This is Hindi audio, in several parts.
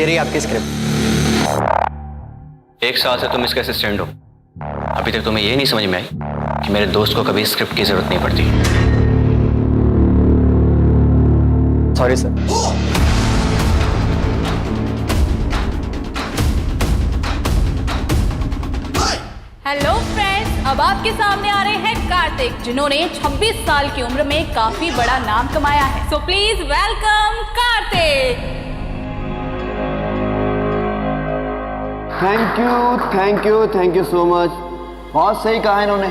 रही आपकी स्क्रिप्ट। 1 साल से तुम इसके असिस्टेंट हो, अभी तक तुम्हें ये नहीं समझ में आई कि मेरे दोस्त को कभी स्क्रिप्ट की जरूरत नहीं पड़ती। Sorry sir. हेलो फ्रेंड्स, अब आपके सामने आ रहे हैं कार्तिक, जिन्होंने 26 साल की उम्र में काफी बड़ा नाम कमाया है। So please welcome Kartik. Thank you so much. बहुत सही कहा इन्होंने।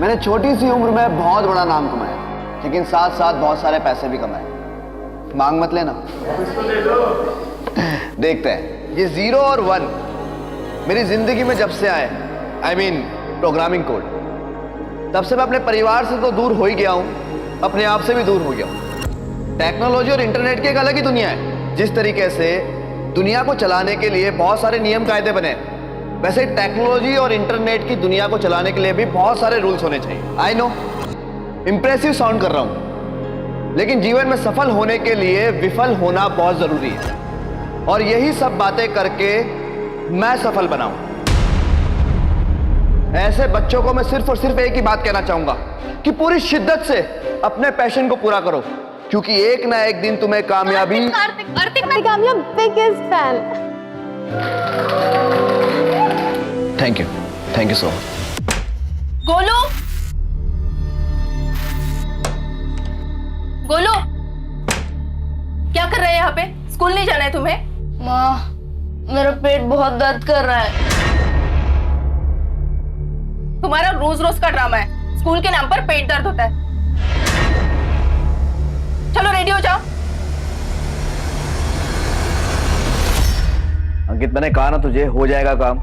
मैंने छोटी सी उम्र में बहुत बड़ा नाम कमाया, लेकिन साथ साथ बहुत सारे पैसे भी कमाए। मांग मत लेना। देखते हैं। ये 0 और 1 मेरी जिंदगी में जब से आए, I mean प्रोग्रामिंग कोड, तब से मैं अपने परिवार से तो दूर हो ही गया हूं, अपने आप से भी दूर हो गया हूं। टेक्नोलॉजी और इंटरनेट की एक अलग ही दुनिया है। जिस तरीके से दुनिया को चलाने के लिए बहुत सारे नियम कायदे बने, वैसे टेक्नोलॉजी और इंटरनेट की दुनिया को चलाने के लिए भी बहुत सारे रूल्स होने चाहिए। आई नो इंप्रेसिव साउंड कर रहा हूं, लेकिन जीवन में सफल होने के लिए विफल होना बहुत जरूरी है, और यही सब बातें करके मैं सफल बनाऊं। ऐसे बच्चों को मैं सिर्फ और सिर्फ एक ही बात कहना चाहूंगा कि पूरी शिद्दत से अपने पैशन को पूरा करो, क्योंकि एक ना एक दिन तुम्हें कामयाबी। Kartik I'm your biggest fan. Thank you so much. Golu, Golu, क्या कर रहे हैं यहाँ पे? स्कूल नहीं जाना है तुम्हें? माँ, मेरा पेट बहुत दर्द कर रहा है। तुम्हारा रोज रोज का ड्रामा है। स्कूल के नाम पर पेट दर्द होता है। चलो रेडी हो जाओ। अंकित, मैंने कहा ना तुझे हो जाएगा काम।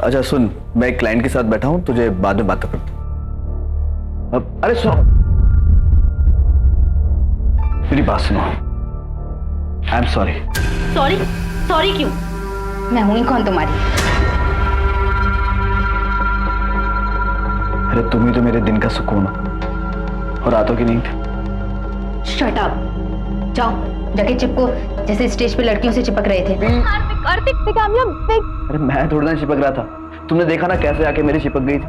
अच्छा सुन, मैं एक क्लाइंट के साथ बैठा हूं, तुझे बाद में बात करता हूं। अरे सुनो, मेरी बात सुनो। I am sorry. सॉरी क्यों? मैं हूं ही कौन तुम्हारी? अरे तुम ही तो मेरे दिन का सुकून हो और रातों की नींद। Shut up. जाओ जाके चिपको, जैसे स्टेज पे लड़कियों से चिपक रहे थे। कार्तिक अरे मैं थोड़ा ना चिपक रहा था, तुमने देखा ना कैसे आके मेरी चिपक गई थी।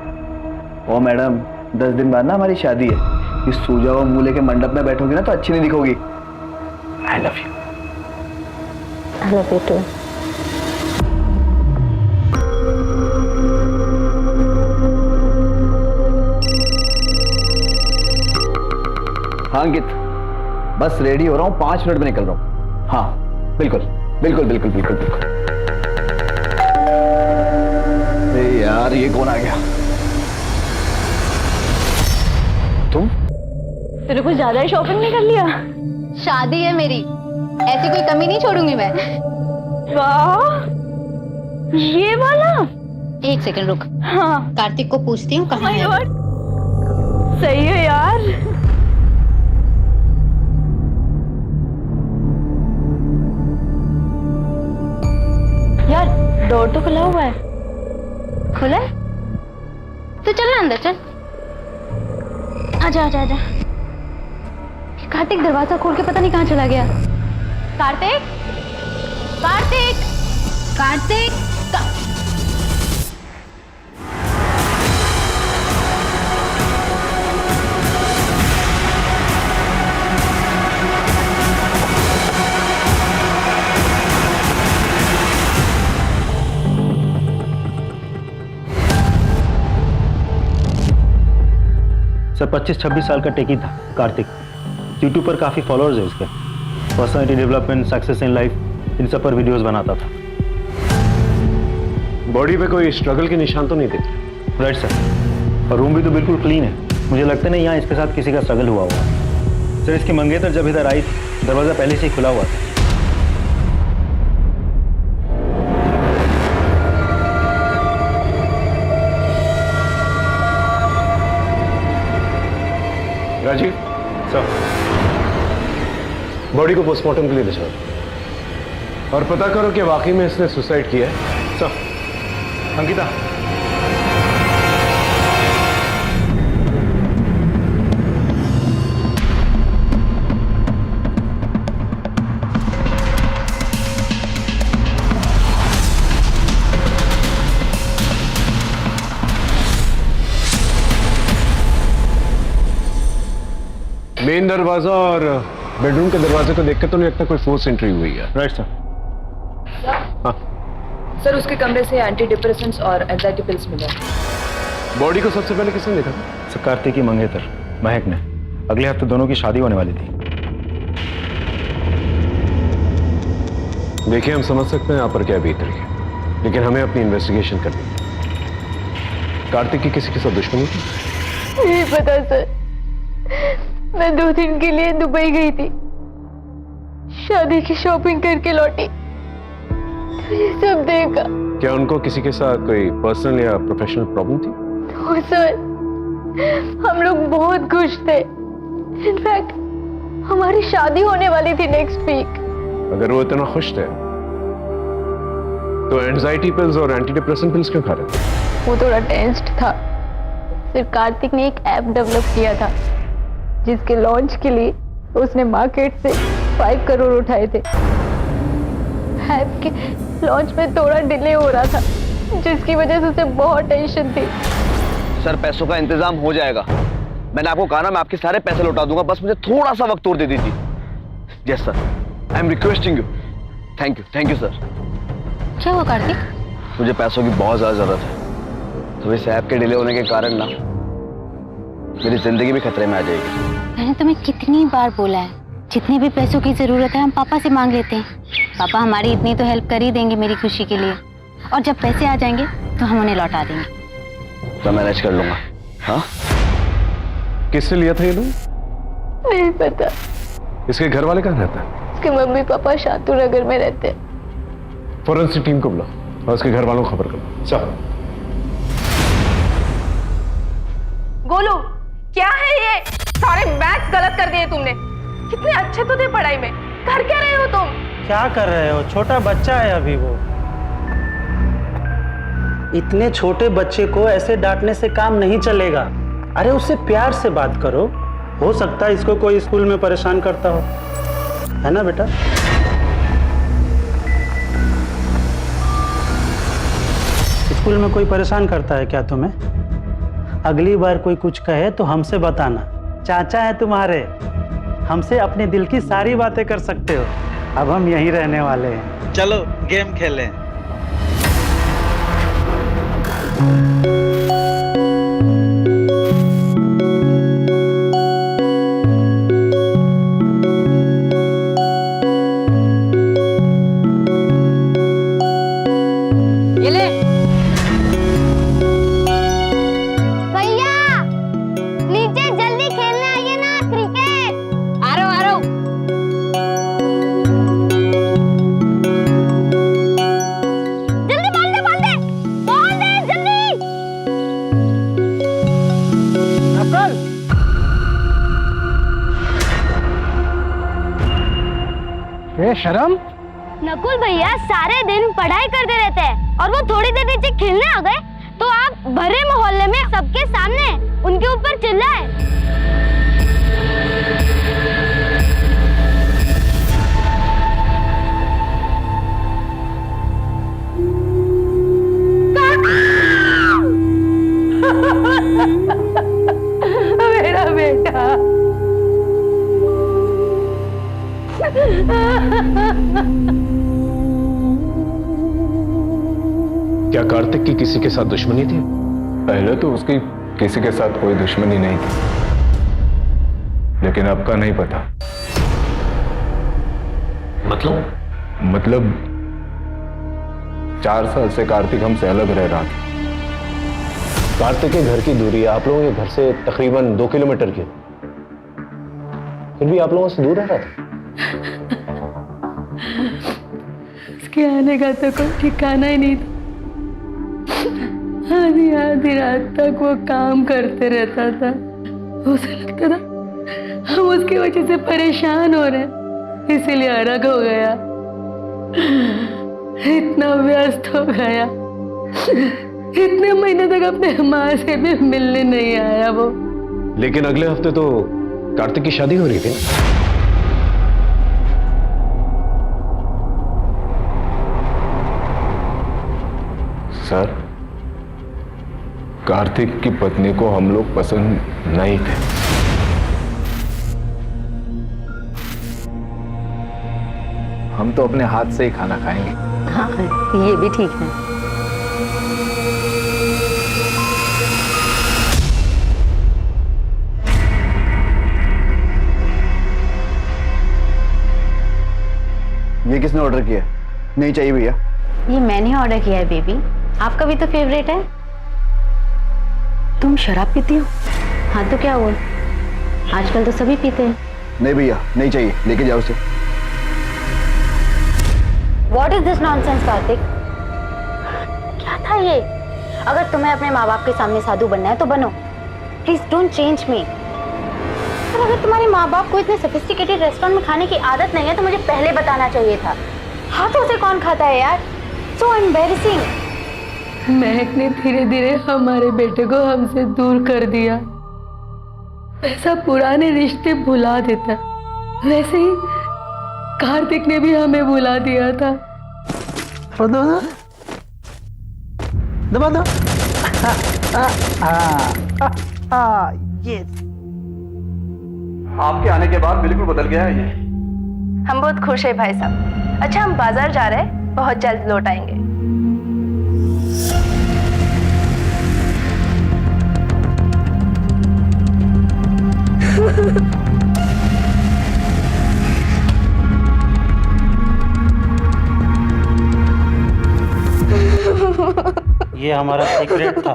ओ मैडम, 10 दिन बाद ना हमारी शादी है। इस सूजा हुआ मूले के मंडप में बैठोगी ना तो अच्छी नहीं दिखोगी। I love you. I love you too. हाँ अंकित, बस रेडी हो रहा हूँ, 5 मिनट में निकल रहा हूँ। हाँ बिल्कुल। अरे यार, ये कौन आ गया? तुम? तेरे को ज्यादा ही शॉपिंग नहीं कर लिया? शादी है मेरी, ऐसी कोई कमी नहीं छोड़ूंगी मैं। वाह, ये वाला। 1 सेकंड रुक। हाँ, कार्तिक को पूछती हूँ कहाँ है। सही है यार। यार डोर तो खुला हुआ है। खुला है तो चल ना अंदर, चल। आजा। कार्तिक दरवाजा खोल के पता नहीं कहाँ चला गया। कार्तिक। सर 25-26 साल का टेकी था कार्तिक। यूट्यूब पर काफ़ी फॉलोअर्स है उसके। Personality development, success in life, इन सब पर वीडियोस बनाता था। बॉडी पे कोई स्ट्रगल के निशान तो नहीं दिखते? राइट सर, और रूम भी तो बिल्कुल क्लीन है। मुझे लगता नहीं यहाँ इसके साथ किसी का स्ट्रगल हुआ होगा। सर इसकी मंगेतर जब इधर आई, दरवाज़ा पहले से ही खुला हुआ था। राजीव सर, बॉडी को पोस्टमार्टम के लिए ले जाओ और पता करो कि वाकई में इसने सुसाइड किया है। सर। अंकिता, मेन दरवाजा और बेडरूम के दरवाजे को देखकर तो नहीं लगता कोई फोर्स एंट्री हुई है। Right sir. हाँ, सर उसके कमरे से एंटी डिप्रेसेंट्स और एंजाइटी पिल्स मिले। बॉडी को सबसे पहले किसने देखा? सर कार्तिक की मंगेतर महक ने। अगले हफ्ते दोनों की शादी होने वाली थी। देखिए, हम समझ सकते हैं यहाँ पर क्या बीत रही है, लेकिन हमें अपनी इन्वेस्टिगेशन करनी है। कार्तिक की किसी के साथ दुश्मनी थी? नहीं पता सर, मैं 2 दिन के लिए दुबई गई थी, शादी की शॉपिंग करके लौटी तो ये सब देखा। क्या उनको किसी के साथ कोई पर्सनल या प्रोफेशनल प्रॉब्लम थी? तो सर हम लोग बहुत खुश थे, इनफैक्ट हमारी शादी होने वाली थी नेक्स्ट वीक। अगर वो इतना खुश थे तो एंजाइटी पिल्स और एंटी डिप्रेसेंट पिल्स क्यों खा रहे थे? वो थोड़ा टेंस्ड था। फिर कार्तिक ने एक ऐप डेवलप किया था जिसके लॉन्च के लिए उसने मार्केट से 5 करोड़ उठाए थे। ऐप के लॉन्च में थोड़ा डिले हो रहा था, जिसकी वजह से उसे बहुत टेंशन थी। सर पैसों का इंतजाम हो जाएगा। मैंने आपको कहा ना, मैं आपके सारे पैसे लौटा दूंगा, बस मुझे थोड़ा सा वक्त और दे दीजिए। Yes sir, I am requesting you. Thank you sir. क्या हुआ कार्तिक? मुझे पैसों की बहुत ज्यादा जरूरत है, तो इस ऐप के डिले होने के कारण ना मेरी जिंदगी भी खतरे में आ जाएगी। मैंने तुम्हें कितनी बार बोला है, जितने भी पैसों की जरूरत है हम पापा से मांग लेते हैं। पापा हमारी इतनी तो हेल्प कर ही देंगे मेरी खुशी के लिए, और जब पैसे आ जाएंगे तो हम उन्हें लौटा देंगे। मैं मैनेज कर लूंगा। हाँ, किससे लिया था ये लोन? नहीं पता। इसके घर वाले कहाँ रहते हैं? उसके मम्मी पापा शातू नगर में रहते हैं। फॉरेंसिक टीम को बुलाओ और उसके घर वालों को खबर करो। चलो। गोलू, क्या है ये? सारे मैथ्स गलत कर दिए तुमने। कितने अच्छे तो थे पढ़ाई में, कर क्या रहे हो तुम? क्या कर रहे हो? छोटा बच्चा है अभी वो। इतने छोटे बच्चे को ऐसे डांटने से काम नहीं चलेगा। अरे उससे प्यार से बात करो, हो सकता है इसको कोई स्कूल में परेशान करता हो, है ना बेटा? स्कूल में कोई परेशान करता है क्या तुम्हें? अगली बार कोई कुछ कहे तो हमसे बताना। चाचा है तुम्हारे, हमसे अपने दिल की सारी बातें कर सकते हो। अब हम यहीं रहने वाले हैं। चलो गेम खेलें। ये ले। भैया नीचे जल्दी खेलने आइए ना, क्रिकेट। आ रहा हूँ। जल्दी बॉल दे जल्दी। ये शर्म। नकुल भैया सारे दिन पढ़ाई करते रहते हैं और वो थोड़ी देर नीचे खेलने आ गए तो आप भरे मोहल्ले में सबके सामने उनके ऊपर चिल्लाए। मेरा बेटा। क्या कार्तिक की किसी के साथ दुश्मनी थी? पहले तो उसकी किसी के साथ कोई दुश्मनी नहीं थी, लेकिन अब का नहीं पता। मतलब 4 साल से कार्तिक हमसे अलग रह रहा था। कार्तिक के घर की दूरी आप लोगों के घर से तकरीबन 2 किलोमीटर की, फिर भी आप लोगों से दूर रह रहा था। उसके आने का तो कोई ठिकाना ही नहीं था। आधी रात तक वो काम करते रहता था। उसे लगता था हम उसकी वजह से परेशान हो रहे हैं, इसीलिए अलग हो गया। इतना व्यस्त हो गया, इतने महीने तक अपने माँ से भी मिलने नहीं आया वो। लेकिन अगले हफ्ते तो कार्तिक की शादी हो रही थी। सर, कार्तिक की पत्नी को हम लोग पसंद नहीं थे। हम तो अपने हाथ से ही खाना खाएंगे। हाँ ये भी ठीक है। ये किसने ऑर्डर किया? नहीं चाहिए भैया। ये मैंने ऑर्डर किया है बेबी, आपका भी तो फेवरेट है। तुम शराब पीती हो? हाँ तो क्या हुआ, आजकल तो सभी पीते हैं। नहीं भैया, नहीं चाहिए, लेके जाओ उसे। What is this nonsense, Kartik? क्या था ये? अगर तुम्हें अपने माँ बाप के सामने साधु बनना है तो बनो, प्लीज डोंट चेंज मी। और अगर तुम्हारे माँ बाप को इतने सोफिस्टिकेटेड रेस्टोरेंट में खाने की आदत नहीं है तो मुझे पहले बताना चाहिए था। हाथों से कौन खाता है यार? So embarrassing. महक ने धीरे धीरे हमारे बेटे को हमसे दूर कर दिया। ऐसा पुराने रिश्ते भुला देता, वैसे ही कार्तिक ने भी हमें भुला दिया था। दबा दो। आपके आने के बाद बिल्कुल बदल गया है ये। हम बहुत खुश है भाई साहब। अच्छा हम बाजार जा रहे हैं, बहुत जल्द लौट आएंगे। ये हमारा सीक्रेट था,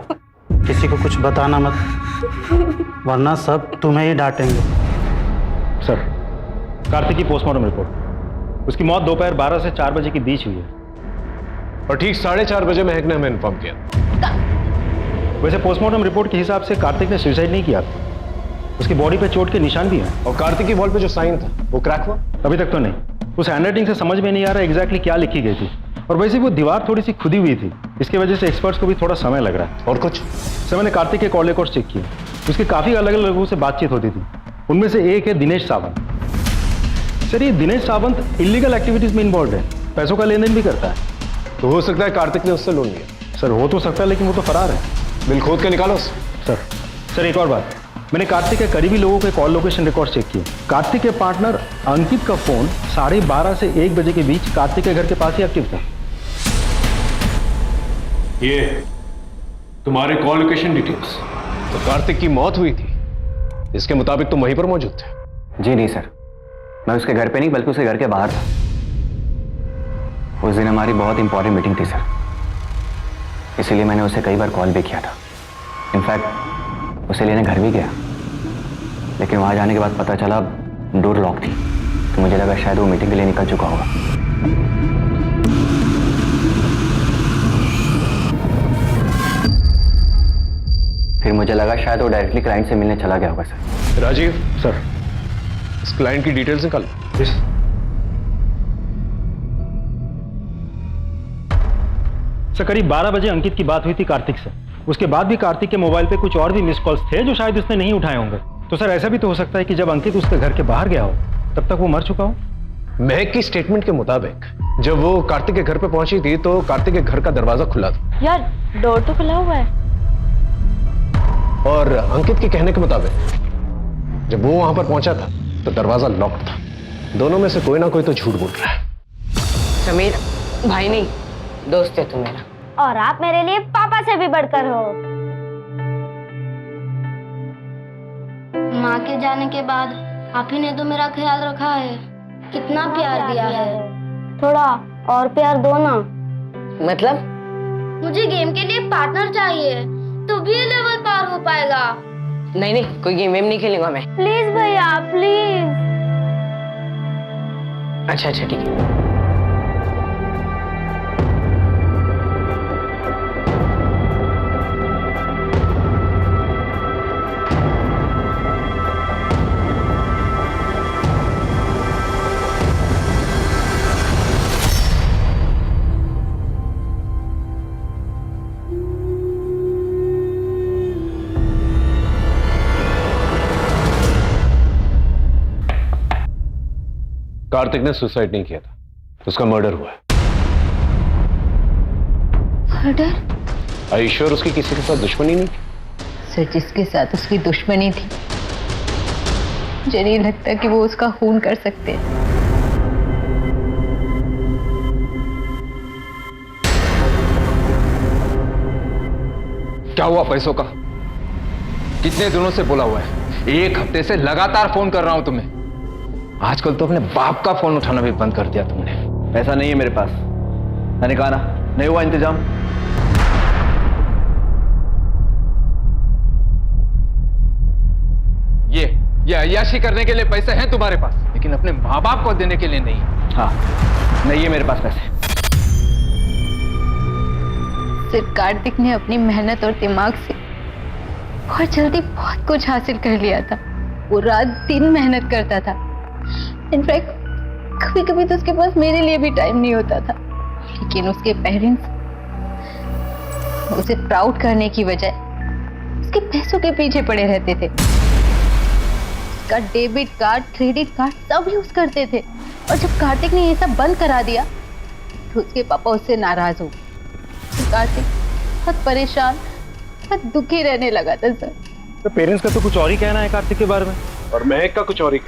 किसी को कुछ बताना मत, वरना सब तुम्हें ही डांटेंगे। सर, कार्तिक की पोस्टमार्टम रिपोर्ट, उसकी मौत दोपहर 12 से 4 बजे के बीच हुई है। और ठीक 4:30 बजे महक ने हमें इन्फॉर्म किया। वैसे पोस्टमार्टम रिपोर्ट के हिसाब से कार्तिक ने सुसाइड नहीं किया था, उसकी बॉडी पे चोट के निशान भी हैं। और कार्तिक की वॉल पे जो साइन था वो क्रैक हुआ? अभी तक तो नहीं, उस हैंडराइटिंग से समझ में नहीं आ रहा एग्जैक्टली क्या लिखी गई थी। और वैसे वो दीवार थोड़ी सी खुदी हुई थी, इसकी वजह से एक्सपर्ट्स को भी थोड़ा समय लग रहा है। और कुछ? सर मैंने कार्तिक के कॉल रिकॉर्ड्स चेक किए, उसकी काफी अलग अलग लोगों से बातचीत होती थी। उनमें से एक है दिनेश सावंत। सर ये दिनेश सावंत इलीगल एक्टिविटीज में इन्वॉल्व है, पैसों का लेन देन भी करता है। तो हो सकता है कार्तिक ने उससे लोन लिया। सर हो तो सकता है, लेकिन वो तो फरार है। बिल खोद के निकालो। सर एक और बात, मैंने कार्तिक के करीबी लोगों के कॉल लोकेशन रिकॉर्ड चेक किए। कार्तिक के पार्टनर अंकित का फोन 12:30 से 1 बजे के बीच कार्तिक के घर के पास ही एक्टिव था। ये तुम्हारे कॉल लोकेशन डिटेल्स? तो कार्तिक की मौत हुई थी, इसके मुताबिक तुम वहीं पर मौजूद थे? जी नहीं सर, मैं उसके घर पे नहीं बल्कि उसके घर के बाहर था। उस दिन हमारी बहुत इंपॉर्टेंट मीटिंग थी सर, इसीलिए मैंने उसे कई बार कॉल भी किया था। इनफैक्ट उसे लेने घर भी गया, लेकिन वहां जाने के बाद पता चला डोर लॉक थी, तो मुझे लगा शायद वो मीटिंग के लिए निकल चुका होगा। फिर मुझे लगा शायद वो डायरेक्टली क्लाइंट से मिलने चला गया होगा सर। राजीव, सर इस क्लाइंट की डिटेल्स निकाल। सर करीब 12 बजे अंकित की बात हुई थी कार्तिक से। उसके बाद भी कार्तिक के मोबाइल पे कुछ और भी मिस कॉल्स थे जो शायद उसने नहीं उठाए होंगे। तो सर ऐसा भी तो हो सकता है कि जब अंकित उसके घर के बाहर गया हो तब तक वो मर चुका हो। महक की स्टेटमेंट के मुताबिक जब वो कार्तिक के घर पे पहुंची थी तो कार्तिक के घर का दरवाजा खुला था। यार डोर तो खुला हुआ है। और अंकित के कहने के मुताबिक जब वो वहां पर पहुंचा था तो दरवाजा लॉक्ड था। दोनों में से कोई ना कोई तो झूठ बोल रहा है। समीर भाई नहीं, दोस्त है तू मेरा। और आप मेरे लिए पापा से भी बढ़कर हो। माँ के जाने के बाद आप ही ने तो मेरा ख्याल रखा है, कितना प्यार दिया है। थोड़ा और प्यार दो ना। मतलब? मुझे गेम के लिए पार्टनर चाहिए, तो भी ये लेवल पार हो पाएगा। नहीं नहीं, कोई गेम वेम नहीं खेलूंगा मैं। प्लीज भैया प्लीज। अच्छा अच्छा ठीक है। कार्तिक ने सुसाइड नहीं किया था, उसका मर्डर हुआ है। मर्डर? आई श्योर उसकी किसी के साथ दुश्मनी नहीं थी? सर जिसके साथ उसकी दुश्मनी थी मुझे नहीं लगता कि वो उसका खून कर सकते। क्या हुआ पैसों का? कितने दिनों से बोला हुआ है, 1 हफ्ते से लगातार फोन कर रहा हूं तुम्हें। आजकल तो अपने बाप का फोन उठाना भी बंद कर दिया तुमने। पैसा नहीं है मेरे पास, मैंने कहा ना, नहीं हुआ इंतजाम। ये अय्याशी करने के लिए पैसे हैं तुम्हारे पास, लेकिन अपने माँ बाप को देने के लिए नहीं। हाँ, नहीं है मेरे पास पैसे। सिर्फ कार्तिक ने अपनी मेहनत और दिमाग से बहुत जल्दी बहुत कुछ हासिल कर लिया था। वो रात दिन मेहनत करता था। इनफैक्ट कभी कभी तो उसके पास मेरे लिए भी टाइम नहीं होता था, लेकिन उसके पेरेंट्स उसे प्राउड करने की बजाय उसके पैसों के पीछे पड़े रहते थे। उसका डेबिट कार्ड, क्रेडिट कार्ड सब यूज करते थे, और जब कार्तिक ने ये सब बंद करा दिया तो उसके पापा उससे नाराज हो गए। कार्तिक बहुत परेशान, बहुत दुखी रहने लगा था सर। तो पेरेंट्स का तो कुछ और ही कहना है कार्तिक के बारे में, और महक का कुछ और ही।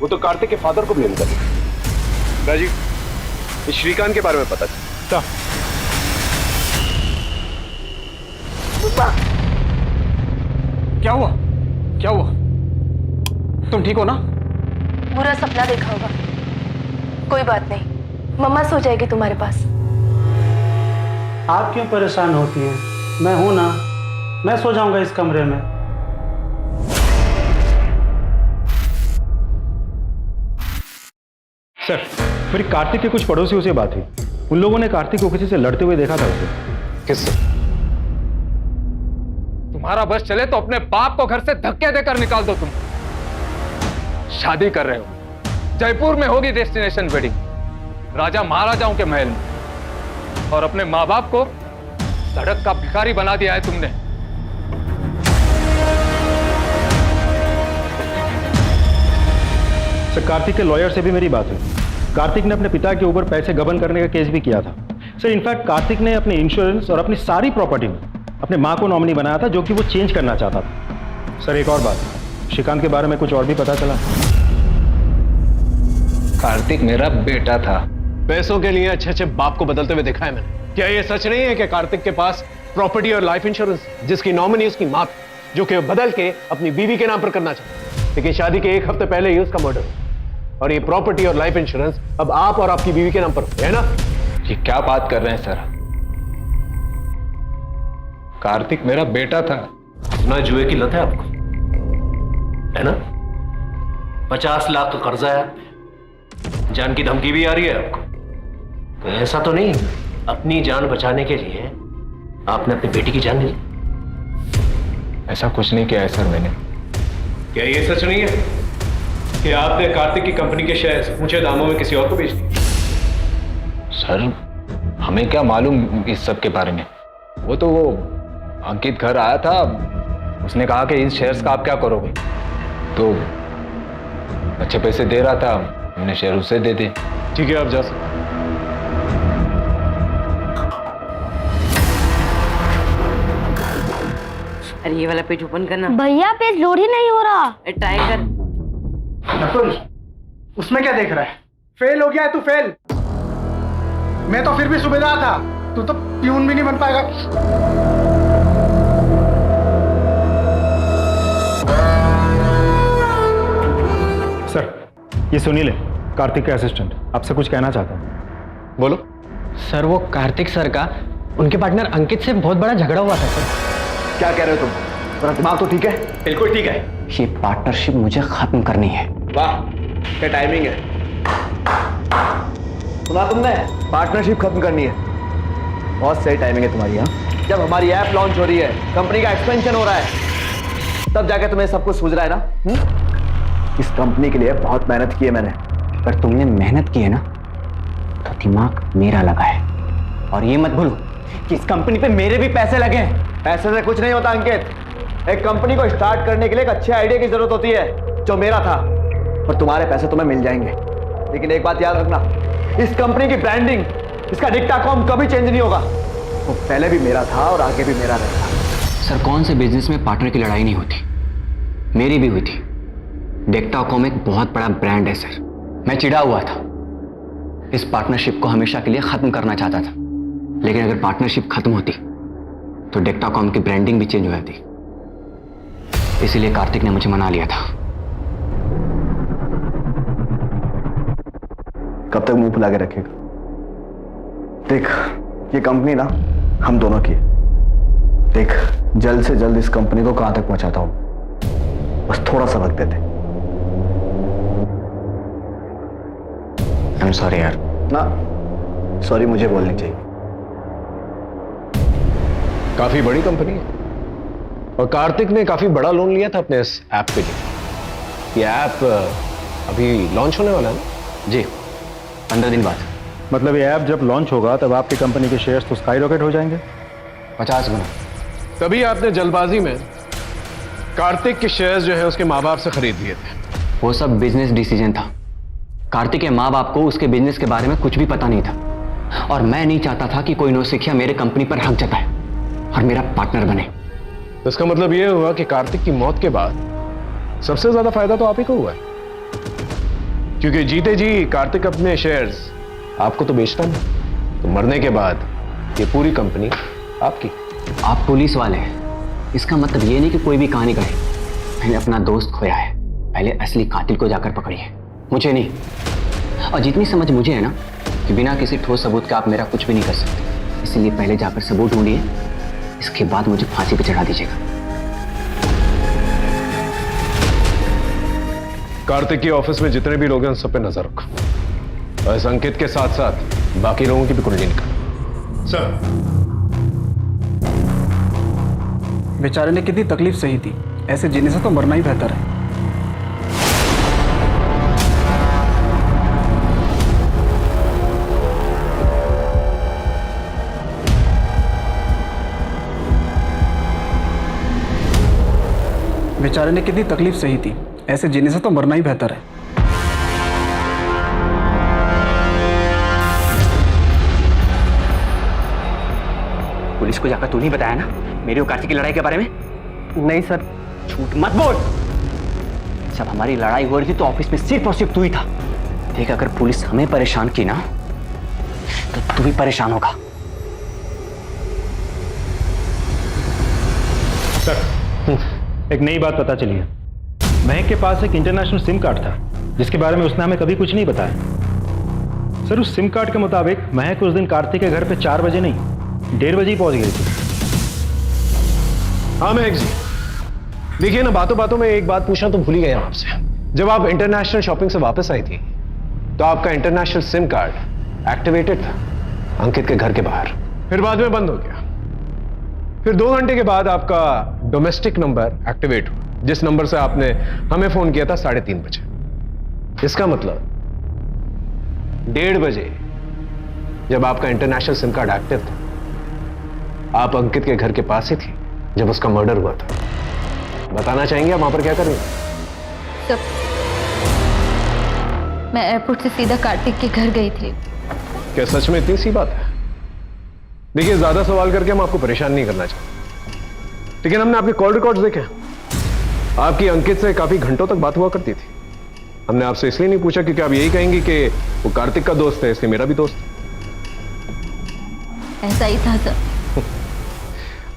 वो तो कार्तिक के फादर को ब्लेम कर रहे हैं। राजीव, इस श्रीकांत के बारे में पता चला? क्या हुआ? क्या हुआ? तुम ठीक हो ना? बुरा सपना देखा होगा। कोई बात नहीं, मम्मा सो जाएगी तुम्हारे पास। आप क्यों परेशान होती हैं? मैं हूं ना, मैं सो जाऊंगा इस कमरे में। सर, मेरी कार्तिक के कुछ पड़ोसियों से बात हुई। उन लोगों ने कार्तिक को किसी से लड़ते हुए देखा था उसे। किससे? तुम्हारा बस चले तो अपने बाप को घर से धक्के देकर निकाल दो। तुम शादी कर रहे हो, जयपुर में होगी डेस्टिनेशन वेडिंग, राजा महाराजाओं के महल में, और अपने माँ बाप को सड़क का भिखारी बना दिया है तुमने। सर, कार्तिक के लॉयर से भी मेरी बात हुई। कार्तिक ने अपने पिता के ऊपर पैसे गबन करने का केस भी किया था। सर, इनफैक्ट कार्तिक ने अपने इंश्योरेंस और अपनी सारी प्रॉपर्टी में अपने माँ को नॉमिनी बनाया था, जो कि वो चेंज करना चाहता था। सर, एक और बात, श्रीकांत के बारे में कुछ और भी पता चला? कार्तिक मेरा बेटा था। पैसों के लिए अच्छे अच्छे बाप को बदलते हुए देखा है मैंने। क्या ये सच नहीं है कि कार्तिक के पास प्रॉपर्टी और लाइफ इंश्योरेंस, जिसकी नॉमिनी उसकी मां, जो कि बदल के अपनी बीवी के नाम पर करना चाहता, लेकिन शादी के 1 हफ्ते पहले ही उसका मर्डर, और ये प्रॉपर्टी और लाइफ इंश्योरेंस अब आप और आपकी बीवी के नाम पर है ना? ये क्या बात कर रहे हैं सर? कार्तिक मेरा बेटा था। इतना जुए की लत है आपको, है ना? 50 लाख का कर्जा है, जान की धमकी भी आ रही है आपको। तो ऐसा तो नहीं अपनी जान बचाने के लिए आपने अपनी बेटी की जान ली? ऐसा कुछ नहीं किया है सर मैंने। क्या ये सच नहीं है कि आपने कार्तिक की कंपनी के शेयर्स ऊंचे दामों में किसी और को बेच दिए? सर, हमें क्या मालूम इस सब के बारे में। वो अंकित घर आया था, उसने कहा कि इन शेयर्स का आप क्या करोगे, तो अच्छे पैसे दे रहा था, हमने शेयर उसे दे दिए। ठीक है, आप जा सकते। अरे ये वाला पेज ओपन करना। भैया पेज लोड ही नहीं हो रहा। ट्राई कर। नकुल, उसमें क्या देख रहा है? फेल हो गया है तू, फेल। मैं तो फिर भी सूबेदार था, तू तो प्यून भी नहीं बन पाएगा। सर, ये सुनील है, कार्तिक का असिस्टेंट, आपसे कुछ कहना चाहता हूँ। बोलो। सर, वो कार्तिक सर का उनके पार्टनर अंकित से बहुत बड़ा झगड़ा हुआ था सर। क्या कह रहे हो तुम? तुम्हारा दिमाग तो ठीक है? बिल्कुल ठीक है। ये पार्टनरशिप मुझे खत्म करनी है। वाह, क्या टाइमिंग है। सुना तुमने? पार्टनरशिप खत्म करनी है। बहुत सही टाइमिंग है तुम्हारी। यहाँ जब हमारी ऐप लॉन्च हो रही है, कंपनी का एक्सपेंशन हो रहा है, तब जाके तुम्हें सब कुछ सूझ रहा है ना? इस कंपनी के लिए बहुत मेहनत की है मैंने। पर तुमने मेहनत की है ना, तो दिमाग मेरा लगा है। और ये मत भूलो कि इस कंपनी पे मेरे भी पैसे लगे हैं। पैसे से कुछ नहीं होता अंकित। एक कंपनी को स्टार्ट करने के लिए एक अच्छे आइडिया की जरूरत होती है, जो मेरा था। और तुम्हारे पैसे तुम्हें मिल जाएंगे, लेकिन एक बात याद रखना, इस कंपनी की ब्रांडिंग, इसका डिक्टाकॉम कभी चेंज नहीं होगा। वो पहले भी मेरा था और आगे भी मेरा रहेगा। सर, कौन से बिजनेस में पार्टनर की लड़ाई नहीं होती? मेरी भी हुई थी। डिक्टाकॉम एक बहुत बड़ा ब्रांड है सर। मैं चिढ़ा हुआ था, इस पार्टनरशिप को हमेशा के लिए खत्म करना चाहता था। लेकिन अगर पार्टनरशिप खत्म होती तो डेक्टाकॉम की ब्रांडिंग भी चेंज हो जाती। इसीलिए कार्तिक ने मुझे मना लिया था। कब तक मुंह फुला के रखेगा? देख, ये कंपनी ना हम दोनों की है। देख, जल्द से जल्द इस कंपनी को कहां तक पहुंचाता हूं, बस थोड़ा सा वक्त देते। आई एम सॉरी यार। ना, सॉरी मुझे बोलनी चाहिए। काफी बड़ी कंपनी है और कार्तिक ने काफी बड़ा लोन लिया था अपने इस ऐप के लिए। ये ऐप अभी लॉन्च होने वाला है ना? जी, 15 दिन बाद। मतलब ये ऐप जब लॉन्च होगा तब आपकी कंपनी के शेयर्स तो स्काई रॉकेट हो जाएंगे 50 गुना। तभी आपने जल्दबाजी में कार्तिक के शेयर्स जो है उसके माँ बाप से खरीद लिए थे। वो सब बिजनेस डिसीजन था। कार्तिक के माँ बाप को उसके बिजनेस के बारे में कुछ भी पता नहीं था और मैं नहीं चाहता था कि कोई नौसिखिया मेरे कंपनी पर हक जताए और मेरा पार्टनर बने। तो इसका मतलब यह हुआ कि कार्तिक की मौत के बाद सबसे ज्यादा फायदा तो आप ही को हुआ है, क्योंकि जीते जी कार्तिक अपने शेयर्स आपको तो बेचता नहीं, तो मरने के बाद ये पूरी कंपनी आपकी। आप पुलिस वाले हैं, इसका मतलब ये नहीं कि कोई भी कहानी कहे। मैंने अपना दोस्त खोया है, पहले असली कातिल को जाकर पकड़िए, मुझे नहीं। और जितनी समझ मुझे है ना कि बिना किसी ठोस सबूत के आप मेरा कुछ भी नहीं कर सकते, इसलिए पहले जाकर सबूत ढूंढिए, इसके बाद मुझे फांसी पे चढ़ा दीजिएगा। कार्तिक के ऑफिस में जितने भी लोग हैं उन सब पे नजर रखो और इस अंकित के साथ साथ बाकी लोगों की भी कुंडली निकालो। सर, बेचारे ने कितनी तकलीफ सही थी, ऐसे जीने से तो मरना ही बेहतर है। बेचारे ने कितनी तकलीफ सही थी, ऐसे जीने से तो मरना ही बेहतर है। पुलिस को जाकर तू नहीं बताया ना मेरी और कार्तिक की लड़ाई के बारे में? नहीं सर। झूठ मत बोल। जब हमारी लड़ाई हो रही थी तो ऑफिस में सिर्फ और सिर्फ तू ही था। देख, अगर पुलिस हमें परेशान की ना तो तू भी परेशान होगा। सर, एक नई बात पता चली है। महक के पास एक इंटरनेशनल सिम कार्ड था जिसके बारे में उसने हमें कभी कुछ नहीं बताया। सर, उस सिम कार्ड के मुताबिक महक उस दिन कार्तिक के घर पे 4 बजे नहीं 1:30 बजे ही पहुंच गई थी। हाँ महक जी, देखिए ना, बातों बातों में एक बात पूछना तो भूल ही गया आपसे। जब आप इंटरनेशनल शॉपिंग से वापस आई थी तो आपका इंटरनेशनल सिम कार्ड एक्टिवेटेड था अंकित के घर के बाहर, फिर बाद में बंद हो गया। फिर 2 घंटे के बाद आपका डोमेस्टिक नंबर एक्टिवेट हुआ, जिस नंबर से आपने हमें फोन किया था 3:30 बजे। इसका मतलब 1:30 बजे जब आपका इंटरनेशनल सिम कार्ड एक्टिव था, आप अंकित के घर के पास ही थी जब उसका मर्डर हुआ था। बताना चाहेंगे आप वहां पर क्या कर रही हैं? सब मैं एयरपोर्ट से सीधा कार्तिक के घर गई थी। क्या सच में इतनी सी बात है? देखिए, ज्यादा सवाल करके हम आपको परेशान नहीं करना चाहते, लेकिन हमने आपके कॉल रिकॉर्ड्स देखे। आपकी अंकित से काफी घंटों तक बात हुआ करती थी। हमने आपसे इसलिए नहीं पूछा क्योंकि आप यही कहेंगी कि वो कार्तिक का दोस्त है, इसलिए मेरा भी दोस्त है। ऐसा ही था सर।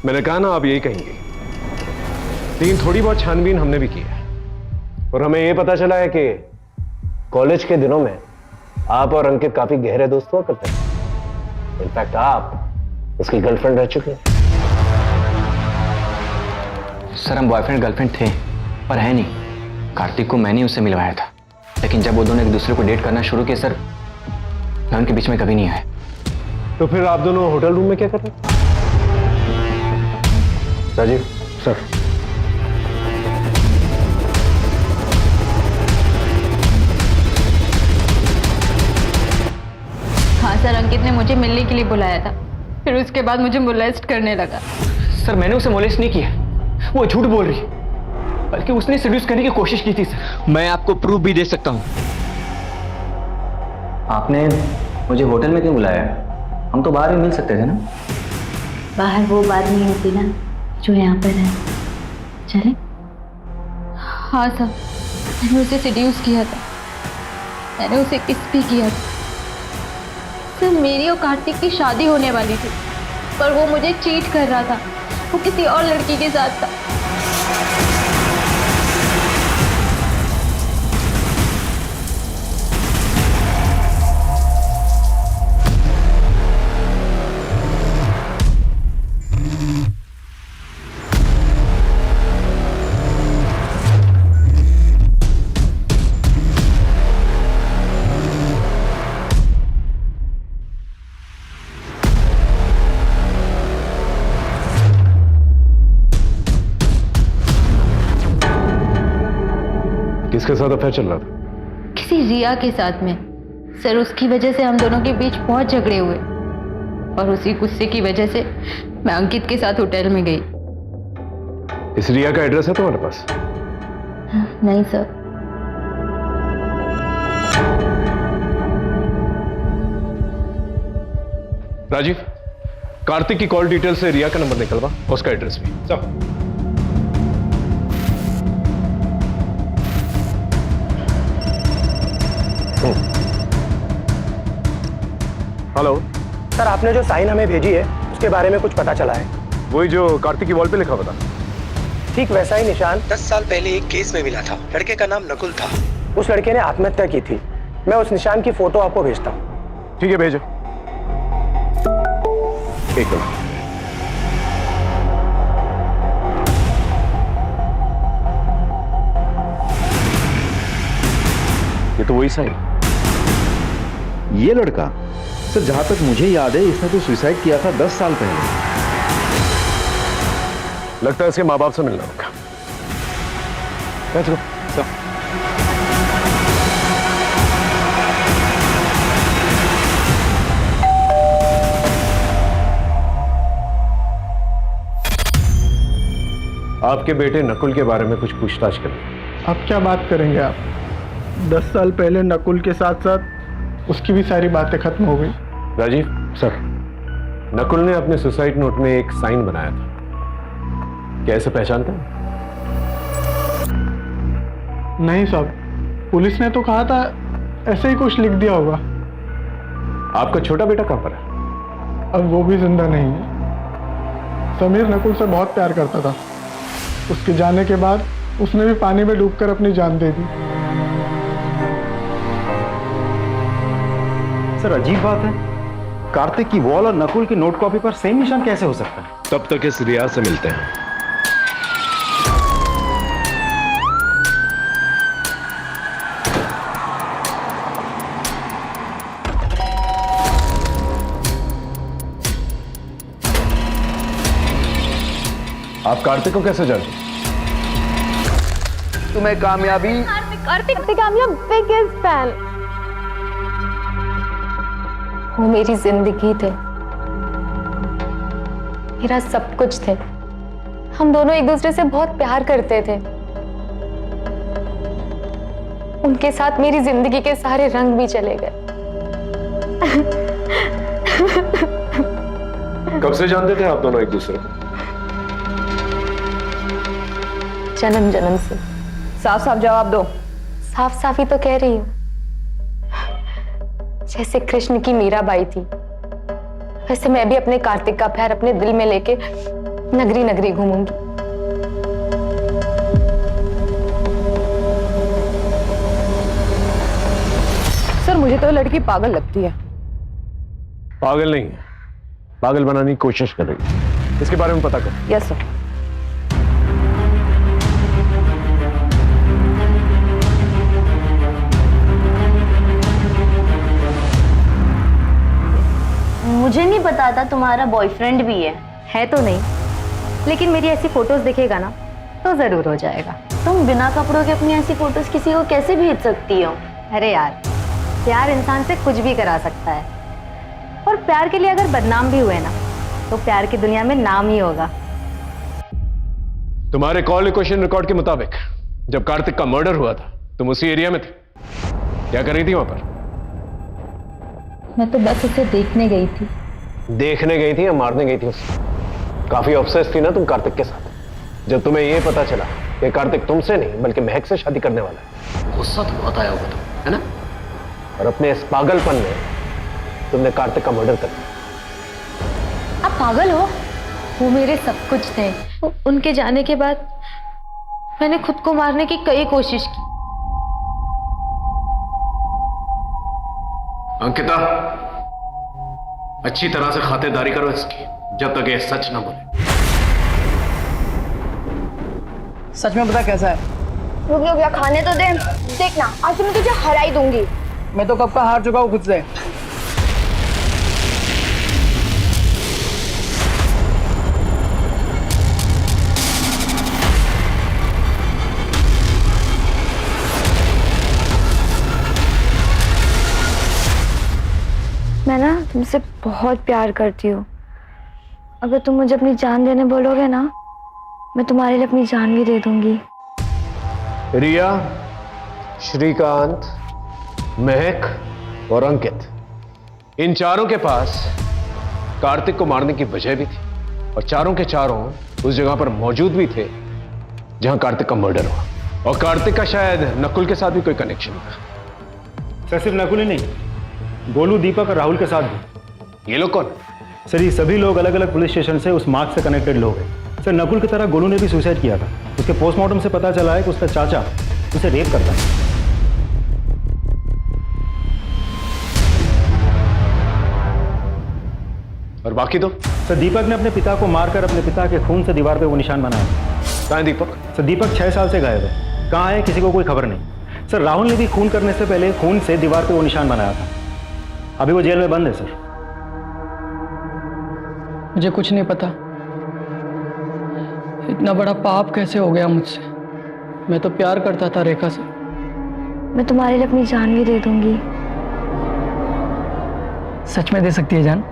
मैंने कहा ना, आप यही कहेंगी। लेकिन थोड़ी बहुत छानबीन हमने भी की है और हमें यह पता चला है कि कॉलेज के दिनों में आप और अंकित काफी गहरे दोस्त हुआ करते थे। इनफैक्ट आप उसकी गर्लफ्रेंड रह चुकी हैं। सर, हम बॉयफ्रेंड गर्लफ्रेंड थे पर है नहीं। कार्तिक को मैंने उससे मिलवाया था, लेकिन जब वो दोनों एक दूसरे को डेट करना शुरू किए सर, मैं उनके बीच में कभी नहीं आया। तो फिर आप दोनों होटल रूम में क्या कर रहे थे? राजीव सर, हाँ सर, अंकित ने मुझे मिलने के लिए बुलाया था, फिर उसके बाद मुझे मोलेस्ट करने लगा। सर, मैंने उसे मोलेस्ट नहीं किया, वो झूठ बोल रही, बल्कि उसने सेड्यूस करने की कोशिश की थी सर। मैं आपको प्रूफ भी दे सकता हूं। आपने मुझे होटल में क्यों बुलाया? हम तो बाहर भी मिल सकते थे ना। बाहर वो बात नहीं होती ना जो यहाँ पर है। चले? हाँ सर, मैंने उसे सेड्यूस किया था, मैंने उसे किस भी किया था। सर, मेरी और कार्तिक की शादी होने वाली थी, पर वो मुझे चीट कर रहा था। वो किसी और लड़की के साथ था। किसके साथ अफेयर चल रहा था? किसी रिया के साथ में। सर उसकी वजह से हम दोनों के बीच बहुत झगड़े हुए और उसी गुस्से की वजह से मैं अंकित के साथ होटल में गई। इस रिया का एड्रेस है तुम्हारे पास? नहीं सर। राजीव, कार्तिक की कॉल डिटेल से रिया का नंबर निकलवा, उसका एड्रेस भी सब। हेलो सर, आपने जो साइन हमें भेजी है उसके बारे में कुछ पता चला है? वही जो कार्तिक की वॉल पे लिखा हुआ था। ठीक वैसा ही निशान 10 साल पहले एक केस में मिला था। लड़के का नाम नकुल था। उस लड़के ने आत्महत्या की थी। मैं उस निशान की फोटो आपको भेजता हूँ। ठीक है, भेजो। एक मिनट। ये तो वही साइन। ये लड़का सर, जहां तक मुझे याद है इसने तो सुसाइड किया था 10 साल पहले। लगता है इसके माँ बाप से मिलना होगा। चलो सर। आपके बेटे नकुल के बारे में कुछ पूछताछ करें। अब क्या बात करेंगे आप? 10 साल पहले नकुल के साथ साथ उसकी भी सारी बातें खत्म हो गई। राजीव सर, नकुल ने अपने सुसाइड नोट में एक साइन बनाया था, क्या इसे पहचानते हैं? नहीं साहब, पुलिस ने तो कहा था ऐसे ही कुछ लिख दिया होगा। आपका छोटा बेटा कहां पर है? अब वो भी जिंदा नहीं है। समीर नकुल से बहुत प्यार करता था। उसके जाने के बाद उसने भी पानी में डूबकर अपनी जान दे दी। सर अजीब बात है, कार्तिक की वॉल और नकुल की नोट कॉपी पर सेम निशान कैसे हो सकता है? तब तक इस रियाज से मिलते हैं। आप कार्तिक को कैसे जानते? तुम्हें कामयाबी कार्तिक कामयाब बिगेस्ट फैन। वो मेरी जिंदगी थे, मेरा सब कुछ थे। हम दोनों एक दूसरे से बहुत प्यार करते थे। उनके साथ मेरी जिंदगी के सारे रंग भी चले गए। कब से जानते थे आप दोनों एक दूसरे को? जन्म जन्म से। साफ साफ जवाब दो। साफ साफ ही तो कह रही हूँ। जैसे कृष्ण की मीराबाई थी, वैसे मैं भी अपने कार्तिक का प्यार अपने दिल में लेके नगरी नगरी घूमूंगी। सर मुझे तो लड़की पागल लगती है। पागल नहीं है, पागल बनाने की कोशिश कर रही है। इसके बारे में पता कर। Yes sir. मुझे नहीं पता था तुम्हारा बॉयफ्रेंड भी है तो नहीं, लेकिन मेरी ऐसी फोटोज दिखेगा ना तो जरूर हो जाएगा। तुम बिना कपड़ों के अपनी ऐसी फोटोज किसी को कैसे भेज सकती हो? अरे यार, प्यार इंसान से कुछ भी करा सकता है, और प्यार के लिए अगर बदनाम भी हुए ना तो प्यार की दुनिया में नाम ही होगा। तुम्हारे कॉल लोकेशन रिकॉर्ड के मुताबिक जब कार्तिक का मर्डर हुआ था तुम उसी एरिया में थे। क्या कर रही थी वहां पर? मैं तो बस उसे देखने गई थी। देखने गई थी या मारने गई थी उसे? काफी ऑब्सेस थी ना तुम कार्तिक के साथ। जब तुम्हें यह पता चला कि कार्तिक तुमसे नहीं बल्कि महक से शादी करने वाला है, गुस्सा तो बहुत आया होगा तुम, है ना? और अपने इस पागलपन में तुमने कार्तिक का मर्डर कर दिया। आप पागल हो? वो मेरे सब कुछ थे। उनके जाने के बाद मैंने खुद को मारने की कई कोशिश की। अंकिता, अच्छी तरह से खातिरदारी करो इसकी, जब तक ये सच ना बोले। सच में पता कैसा है? रुक गया, खाने तो दे। देखना आज मैं तुझे हरा ही दूंगी। मैं तो कब का हार चुका हूँ खुद से। मैं ना तुमसे बहुत प्यार करती हूँ। अगर तुम मुझे अपनी जान देने बोलोगे ना, मैं तुम्हारे लिए अपनी जान भी दे दूंगी। रिया, श्रीकांत, महक और अंकित, इन चारों के पास कार्तिक को मारने की वजह भी थी और चारों के चारों उस जगह पर मौजूद भी थे जहां कार्तिक का मर्डर हुआ। और कार्तिक का शायद नकुल के साथ भी कोई कनेक्शन था। सर सिर्फ नकुल ही नहीं, गोलू, दीपक और राहुल के साथ भी। ये लोग कौन? सर ये सभी लोग अलग अलग पुलिस स्टेशन से उस मार्ग से कनेक्टेड लोग हैं। सर नकुल की तरह गोलू ने भी सुसाइड किया था। उसके पोस्टमार्टम से पता चला है कि उसका चाचा उसे रेप करता है। और बाकी तो? सर दीपक ने अपने पिता को मारकर अपने पिता के खून से दीवार पे वो निशान बनाया। कहाँ है दीपक? सर दीपक 6 साल से गायब है। कहाँ है किसी को कोई खबर नहीं। सर राहुल ने भी खून करने से पहले खून से दीवार पे वो निशान बनाया था। अभी वो जेल में बंद है। सर मुझे कुछ नहीं पता, इतना बड़ा पाप कैसे हो गया मुझसे। मैं तो प्यार करता था रेखा से। मैं तुम्हारे लिए अपनी जान भी दे दूंगी। सच में दे सकती है जान?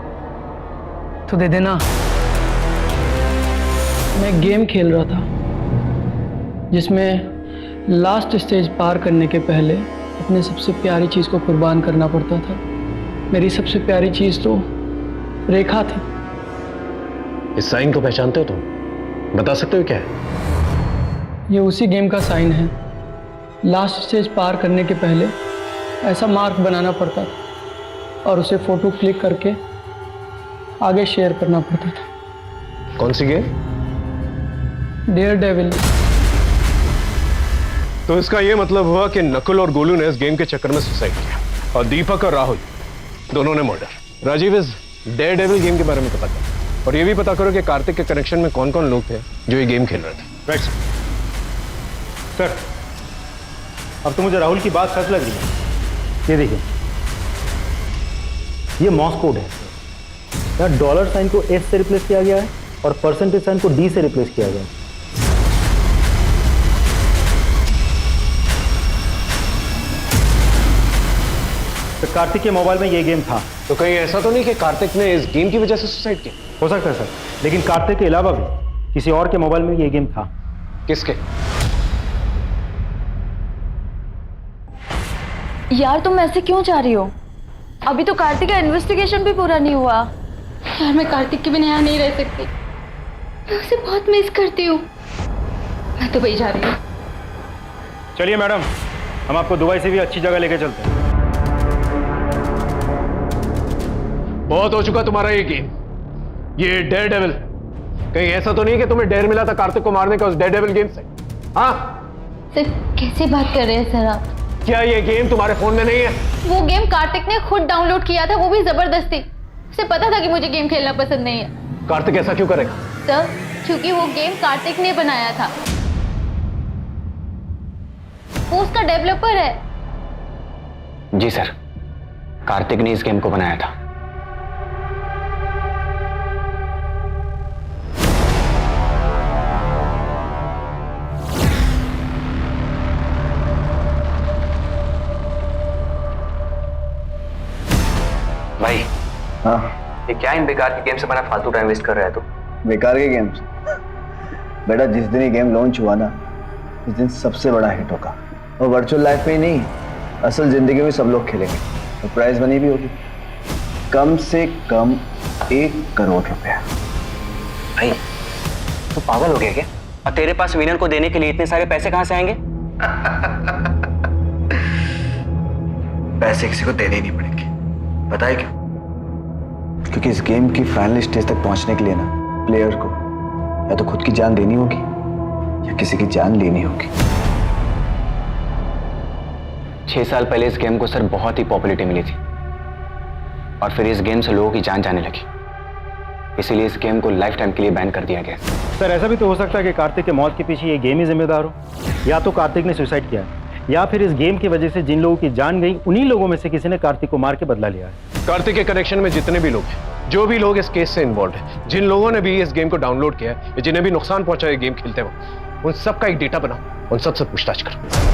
तो दे देना। मैं गेम खेल रहा था जिसमें लास्ट स्टेज पार करने के पहले अपने सबसे प्यारी चीज को कुर्बान करना पड़ता था। मेरी सबसे प्यारी चीज तो रेखा थी। इस साइन को पहचानते हो तुम? बता सकते हो क्या है? ये उसी गेम का साइन है। लास्ट स्टेज पार करने के पहले ऐसा मार्क बनाना पड़ता था और उसे फोटो क्लिक करके आगे शेयर करना पड़ता था। कौन सी गेम? Dare devil. तो इसका यह मतलब हुआ कि नकुल और गोलू ने इस गेम के चक्कर में सुसाइड किया और दीपक और राहुल दोनों ने मर्डर। राजीव, इस डेयर डेविल गेम के बारे में पता करो और ये भी पता करो कि कार्तिक के कनेक्शन में कौन कौन लोग थे जो ये गेम खेल रहे थे। Right sir. अब तो मुझे राहुल की बात सच लग रही है। ये देखिए, ये मॉर्स कोड है। यहाँ डॉलर साइन को एस से रिप्लेस किया गया है और परसेंटेज साइन को डी से रिप्लेस किया गया है। तो कार्तिक के मोबाइल में ये गेम था। तो कहीं ऐसा तो नहीं कि कार्तिक ने इस गेम की वजह से सुसाइड किया? हो सकता है सर, लेकिन कार्तिक के अलावा भी किसी और के मोबाइल में ये गेम था। किसके? यार तुम ऐसे क्यों जा रही हो? अभी तो कार्तिक का इन्वेस्टिगेशन भी पूरा नहीं हुआ। यार मैं कार्तिक के बिना यहाँ नहीं रह सकती। मैं उसे बहुत मिस करती हूँ। मैं तो वही जा रही हूँ। चलिए मैडम, हम आपको दुबई से भी अच्छी जगह लेके चलते हैं। बहुत हो चुका तुम्हारा ये गेम, ये डेयर डेविल। कहीं ऐसा तो नहीं कि तुम्हें डेयर मिला था कार्तिक को मारने का उस डेयर डेविल गेम से? हाँ सर कैसे बात कर रहे हैं सर आप? क्या ये गेम तुम्हारे फोन में नहीं है? वो गेम कार्तिक ने खुद डाउनलोड किया था, वो भी जबरदस्ती। उसे पता था कि मुझे गेम खेलना पसंद नहीं है। कार्तिक ऐसा क्यों करेगा? सर क्योंकि वो गेम कार्तिक ने बनाया था। वो उसका डेवलपर है। जी सर, कार्तिक ने इस गेम को बनाया था। भाई, हाँ ये क्या इन बेकार के गेम से बना फालतू टाइम वेस्ट कर रहा है तू? बेकार के गेम्स? बेटा जिस दिन ये गेम लॉन्च हुआ ना, उस दिन सबसे बड़ा हिट होगा। और वर्चुअल लाइफ में ही नहीं, असल जिंदगी में सब लोग खेलेंगे और प्राइज मनी भी होगी, कम से कम 1 करोड़ रुपया। भाई तू पागल हो गया क्या? और तेरे पास विनर को देने के लिए इतने सारे पैसे कहां से आएंगे? पैसे किसी को देने ही नहीं पड़ेंगे। पता है क्यों? क्योंकि इस गेम की फाइनल स्टेज तक पहुंचने के लिए ना प्लेयर को या तो खुद की जान देनी होगी या किसी की जान लेनी होगी। 6 साल पहले इस गेम को सर बहुत ही पॉपुलैरिटी मिली थी और फिर इस गेम से लोगों की जान जाने लगी, इसीलिए इस गेम को लाइफ टाइम के लिए बैन कर दिया गया। सर ऐसा भी तो हो सकता है कि कार्तिक के मौत के पीछे ये गेम ही जिम्मेदार हो, या तो कार्तिक ने सुसाइड किया है या फिर इस गेम की वजह से जिन लोगों की जान गई उन्हीं लोगों में से किसी ने कार्तिक को मार के बदला लिया है। कार्तिक के कनेक्शन में जितने भी लोग हैं, जो भी लोग इस केस से इन्वॉल्व हैं, जिन लोगों ने भी इस गेम को डाउनलोड किया है, जिन्हें भी नुकसान पहुंचा है गेम खेलते वक्त, उन सबका एक डेटा बनाओ, उन सबसे पूछताछ करो।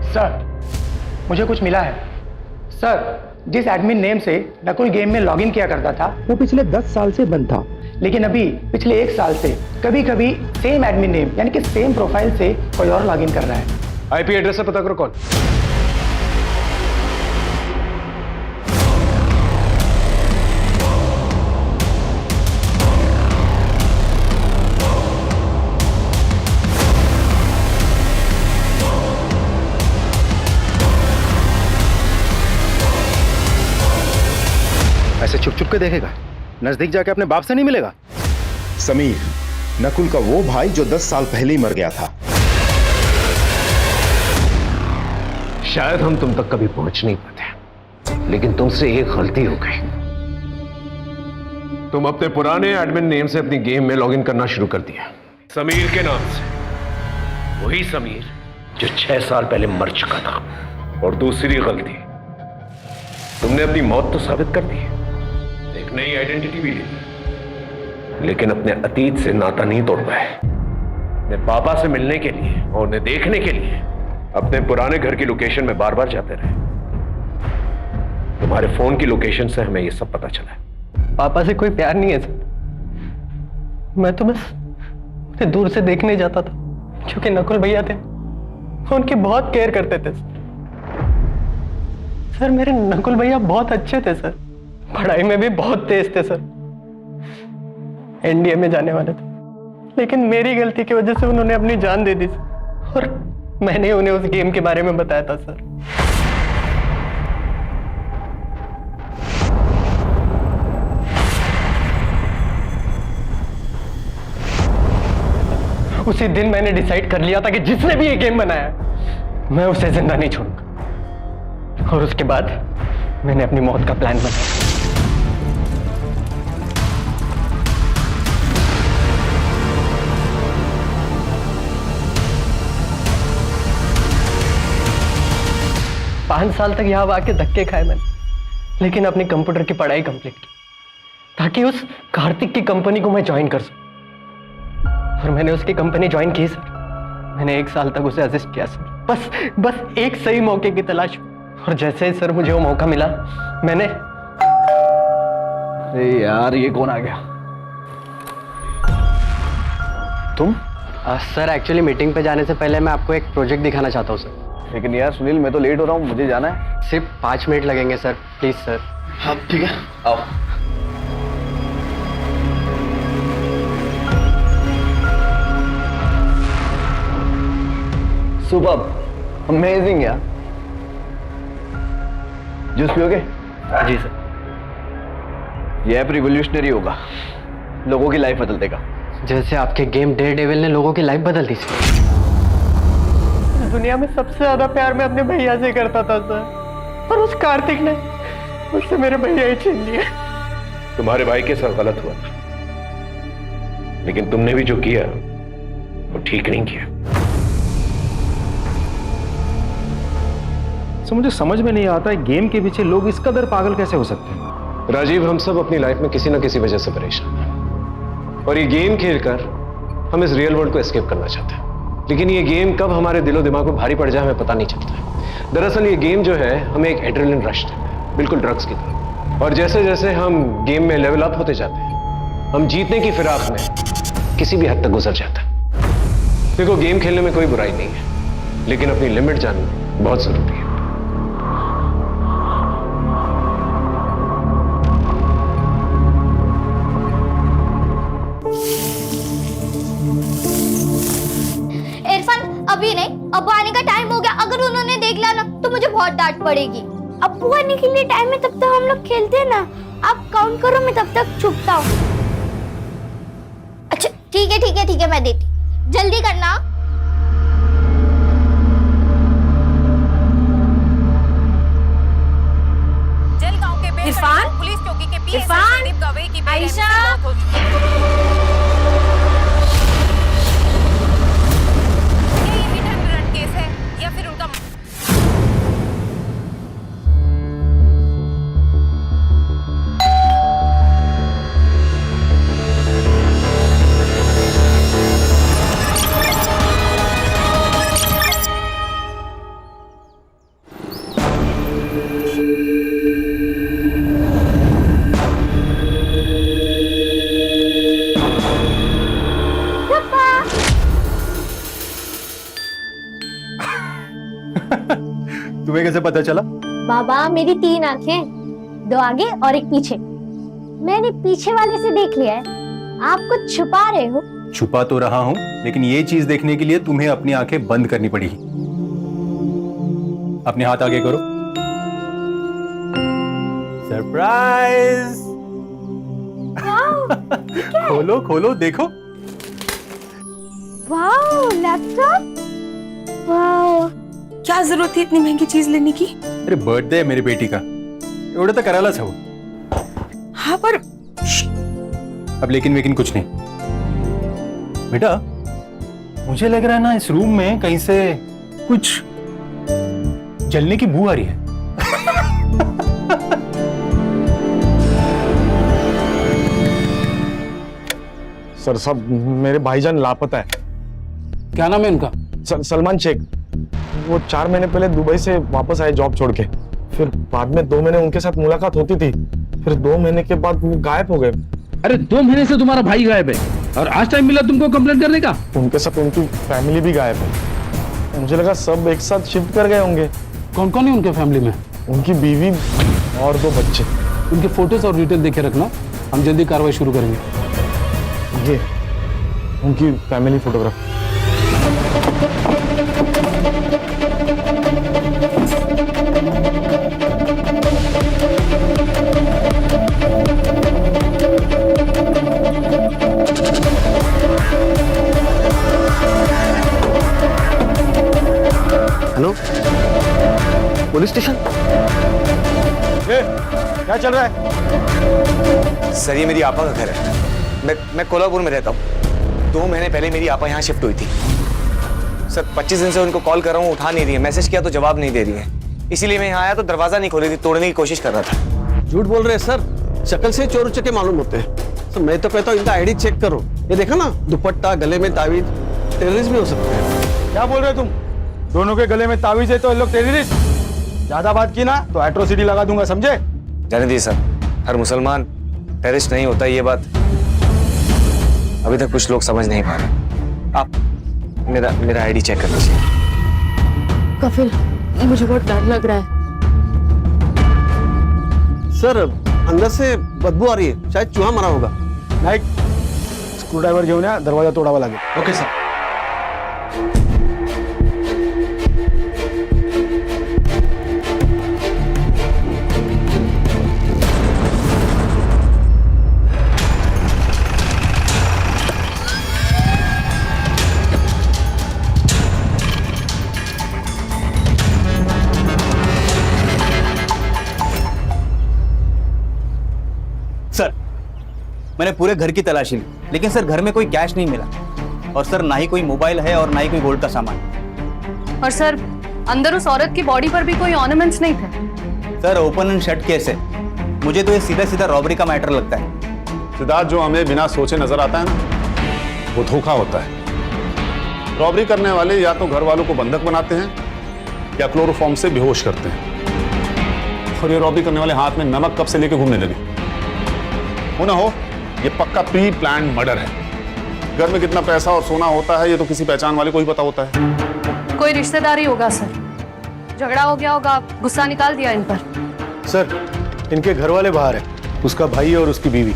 सर, मुझे कुछ मिला है। सर, जिस एडमिन नेम से नकुल गेम में लॉगिन किया करता था वो पिछले 10 साल से बंद था, लेकिन अभी पिछले 1 साल से कभी कभी सेम एडमिन नेम यानी कि सेम प्रोफाइल से कोई और लॉगिन कर रहा है। आईपी एड्रेस से पता करो कौन। ऐसे छुप छुप के देखेगा, नजदीक जाके अपने बाप से नहीं मिलेगा। समीर, नकुल का वो भाई जो 10 साल पहले ही मर गया था। शायद हम तुम तक कभी पहुंच नहीं पाते, लेकिन तुमसे एक गलती हो गई। तुम अपने पुराने एडमिन नेम से अपनी गेम में लॉगिन करना शुरू कर दिया, समीर के नाम से। वही समीर जो 6 साल पहले मर चुका था। और दूसरी गलती, तुमने अपनी मौत तो साबित कर दी, एक नई आइडेंटिटी भी ली, लेकिन अपने अतीत से नाता नहीं तोड़ पाए। अपने पापा से मिलने के लिए और उन्हें देखने के लिए अपने पुराने घर की लोकेशन में बार बार जाते रहे। तुम्हारे फोन की लोकेशन से हमें यह सब पता चला है। पापा से कोई प्यार नहीं है सर, मैं तो बस उन्हें दूर से देखने जाता था, क्योंकि नकुल भैया थे, वो उनकी बहुत केयर करते थे। सर मेरे नकुल भैया बहुत अच्छे थे सर, पढ़ाई में भी बहुत तेज थे सर, एनडीए में जाने वाले थे, लेकिन मेरी गलती की वजह से उन्होंने अपनी जान दे दी सर, और मैंने उन्हें उस गेम के बारे में बताया था सर। उसी दिन मैंने डिसाइड कर लिया था कि जिसने भी ये गेम बनाया मैं उसे जिंदा नहीं छोड़ूंगा, और उसके बाद मैंने अपनी मौत का प्लान बनाया। पांच साल तक यहां आके धक्के खाए मैंने, लेकिन अपनी कंप्यूटर की पढ़ाई कंप्लीट की ताकि उस कार्तिक की कंपनी को मैं ज्वाइन कर सकूं। और मैंने उसकी कंपनी ज्वाइन की सर। मैंने 1 साल तक उसे असिस्ट किया सर, बस एक सही मौके की तलाश। और जैसे ही सर मुझे वो मौका मिला मैंने। अरे यार ये कौन आ गया? तुम? सर एक्चुअली मीटिंग पे जाने से पहले मैं आपको एक प्रोजेक्ट दिखाना चाहता हूँ सर। लेकिन यार सुनील, मैं तो लेट हो रहा हूँ, मुझे जाना है। सिर्फ 5 मिनट लगेंगे सर, प्लीज सर। हाँ ठीक है, आओ। सुपर, अमेजिंग यार। जूस पियोगे? जी सर। ये ऐप रिवोल्यूशनरी होगा, लोगों की लाइफ बदल देगा। जैसे आपके गेम डेयरडेविल ने लोगों की लाइफ बदल दी सर। दुनिया में सबसे ज्यादा प्यार मैं अपने भैया से करता था सर, और उस कार्तिक ने मुझसे मेरे भैया ही छीन लिए। तुम्हारे भाई के साथ गलत हुआ था, लेकिन तुमने भी जो किया वो ठीक नहीं किया। तो मुझे समझ में नहीं आता है गेम के पीछे लोग इस कदर पागल कैसे हो सकते हैं। राजीव, हम सब अपनी लाइफ में किसी ना किसी वजह से परेशान हैं, और ये गेम खेलकर हम इस रियल वर्ल्ड को एस्केप करना चाहते हैं, लेकिन ये गेम कब हमारे दिलो दिमाग को भारी पड़ जाए हमें पता नहीं चलता है। दरअसल ये गेम जो है हमें एक एड्रेनलिन रश देता है, बिल्कुल ड्रग्स की तरह। और जैसे जैसे हम गेम में लेवल अप होते जाते हैं, हम जीतने की फिराक में किसी भी हद तक गुजर जाता है। देखो, गेम खेलने में कोई बुराई नहीं है, लेकिन अपनी लिमिट जानना बहुत जरूरी है। अभी नहीं, अब्बू आने का टाइम हो गया। अगर उन्होंने देख लिया ना तो मुझे बहुत डांट पड़ेगी। अब्बू आने के लिए टाइम है, तब तक हम लोग खेलते हैं ना। आप काउंट करो, मैं तब तक छुपता हूँ। अच्छा ठीक है ठीक है ठीक है, मैं देती। जल्दी करना। जलगांव के इरफान पुलिस चौकी के पीछे संदीप गवई की आयशा केस है या फिर उनका तुम्हें कैसे पता चला? बाबा मेरी 3 आंखें, 2 आगे और 1 पीछे। मैंने पीछे वाले से देख लिया है। आप कुछ छुपा रहे हो। छुपा तो रहा हूं, लेकिन ये चीज देखने के लिए तुम्हें अपनी आंखें बंद करनी पड़ी। अपने हाथ आगे करो। सरप्राइज! खोलो खोलो देखो। Wow, laptop. वाओ, क्या जरूरत थी इतनी महंगी चीज लेने की? अरे बर्थडे है मेरी बेटी का, एवढं तर करायलाच हवं। हाँ पर अब लेकिन कुछ नहीं बेटा, मुझे लग रहा है ना इस रूम में कहीं से कुछ जलने की बू आ रही है। सर साहब, मेरे भाईजान लापता है। क्या नाम है उनका? सलमान शेख। वो 4 महीने पहले दुबई से वापस आए जॉब छोड़ के। फिर बाद में 2 महीने उनके साथ मुलाकात होती थी, फिर 2 महीने के बाद वो गायब हो गए। अरे 2 महीने से तुम्हारा भाई गायब है और आज टाइम मिला तुमको कंप्लेंट करने का? उनके साथ उनकी फैमिली भी गायब है। मुझे लगा सब एक साथ शिफ्ट कर गए होंगे। कौन कौन है उनके फैमिली में? उनकी बीवी और 2 बच्चे। उनके फोटोज और डिटेल देखे रखना, हम जल्दी कार्रवाई शुरू करेंगे। ये उनकी family photograph. Hello, police station. क्या चल रहा है? सर ये मेरी आपा का घर है। मैं कोल्हापुर में रहता हूँ। 2 महीने पहले मेरी आपा यहाँ शिफ्ट हुई थी। सर 25 दिन से उनको कॉल कर रहा हूँ, उठा नहीं रही है। मैसेज किया तो जवाब नहीं दे रही है, इसीलिए मैं यहाँ आया तो दरवाजा नहीं खोली थी, तोड़ने की कोशिश कर रहा था। झूठ बोल रहे हैं सर, शक्ल से चोर उचक्के मालूम होते हैं। सर मैं तो कहता हूँ इनका आईडी चेक करो। ये देखा ना, दुपट्टा, गले में तावीज, टेररिस्ट भी हो सकते हैं। क्या बोल रहे हो तुम? दोनों के गले में तावीज है तो ये लोग टेररिस्ट। ज्यादा बात की ना तो एट्रोसिटी लगा दूंगा, समझे? जाने दीजिए सर, हर मुसलमान टेररिस्ट नहीं होता, ये बात अभी तक कुछ लोग समझ नहीं पा रहे। आप मेरा आईडी चेक कर लीजिए। कपिल, मुझे बहुत डर लग रहा है। सर अंदर से बदबू आ रही है, शायद चूहा मरा होगा। नाईक, स्क्रू ड्रायव्हर घेऊन या, दरवाजा तोडावा लागेल। Okay sir. सर मैंने पूरे घर की तलाशी ली, लेकिन सर घर में कोई कैश नहीं मिला, और सर ना ही कोई मोबाइल है और ना ही कोई गोल्ड का सामान। और सर अंदर उस औरत की बॉडी पर भी कोई ऑर्नामेंट्स नहीं थे। Sir open and shut case है, मुझे तो ये सीधा सीधा रॉबरी का मैटर लगता है। सिद्धार्थ, जो हमें बिना सोचे नजर आता है ना, वो धोखा होता है। रॉबरी करने वाले या तो घर वालों को बंधक बनाते हैं या क्लोरोफॉर्म से बेहोश करते हैं, और ये रॉबरी करने वाले हाथ में नमक कब से लेके घूमने लगे। हो ना हो, ये पक्का प्री प्लान मर्डर है। घर में कितना पैसा और सोना होता है ये तो किसी पहचान वाले को ही पता होता है। कोई रिश्तेदारी होगा सर, झगड़ा हो गया होगा, गुस्सा निकाल दिया इन पर। सर इनके घर वाले बाहर है, उसका भाई और उसकी बीवी।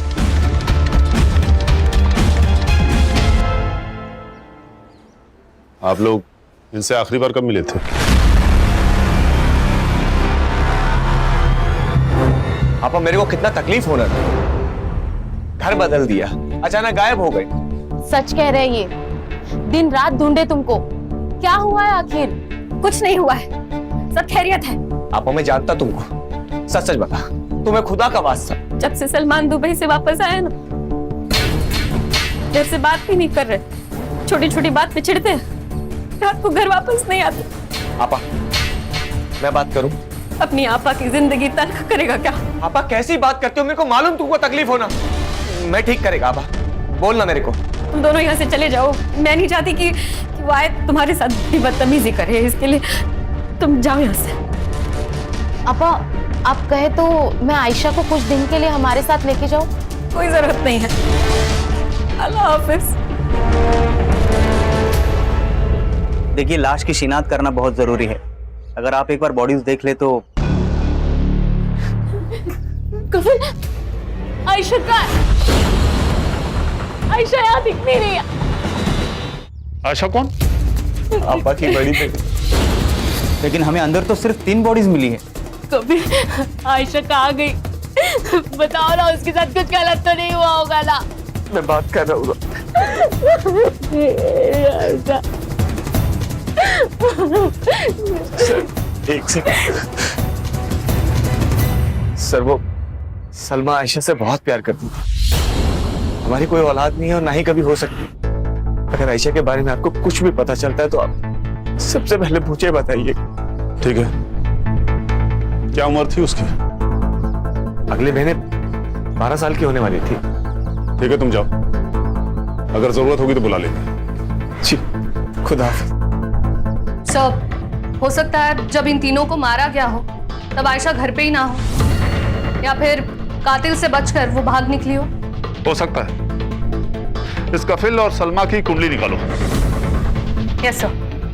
आप लोग इनसे आखिरी बार कब मिले थे? पापा मेरे को कितना तकलीफ होना था, घर बदल दिया, अचानक गायब हो गए। सच कह रहे ये, दिन रात ढूंढे तुमको। क्या हुआ है आखिर? कुछ नहीं हुआ है, सब खैरियत है। पापा मैं जानता तुमको, सच सच बता, तुम्हें खुदा का वास्ता। जब से सलमान दुबई से वापस आया ना, देर से बात भी नहीं कर रहे, छोटी छोटी बात पे चिढ़ते, रात को घर वापस नहीं आते। पापा मैं बात करूं? अपनी आपा की जिंदगी तलख करेगा क्या? पापा कैसी बात करते हो, मेरे को मालूम तुमको तकलीफ होना। मैं ठीक करेगा आपा, बोलना मेरे को। तुम दोनों यहाँ से चले जाओ, मैं नहीं चाहती कि वो आए तुम्हारे साथ भी बदतमीजी करे, इसके लिए तुम जाओ यहाँ से। अपा आप कहे तो मैं आयशा को कुछ दिन के लिए हमारे साथ लेके जाऊं? कोई जरूरत नहीं है, अल्लाह हाफिज। देखिए, लाश की शिनाख्त करना बहुत जरूरी है। अगर आप एक बार बॉडीज देख ले तो। कफिल, आयशा का, आयशा यहाँ दिख नहीं रही है। आयशा कौन? आपा की बड़ी बेटी। लेकिन हमें अंदर तो सिर्फ 3 बॉडीज मिली है। कफिल, आयशा कहाँ गई? बताओ ना, उसके साथ कुछ गलत तो नहीं हुआ होगा ना? मैं बात कर रहा हूँ। एक सेकंड सर, वो सलमा आयशा से बहुत प्यार करती है। हमारी कोई औलाद नहीं है और ना ही कभी हो सकती। अगर आयशा के बारे में आपको कुछ भी पता चलता है तो आप सबसे पहले मुझे बताइए। ठीक है, क्या उम्र थी उसकी? अगले महीने 12 साल की होने वाली थी। ठीक है, तुम जाओ, अगर जरूरत होगी तो बुला लेंगे। जी, खुदा हाफिज। सब हो सकता है जब इन तीनों को मारा गया हो तब आयशा घर पे ही ना हो, या फिर कातिल से बचकर वो भाग निकली हो सकता है। इस कफिल और सलमा की कुंडली निकालो। Yes sir.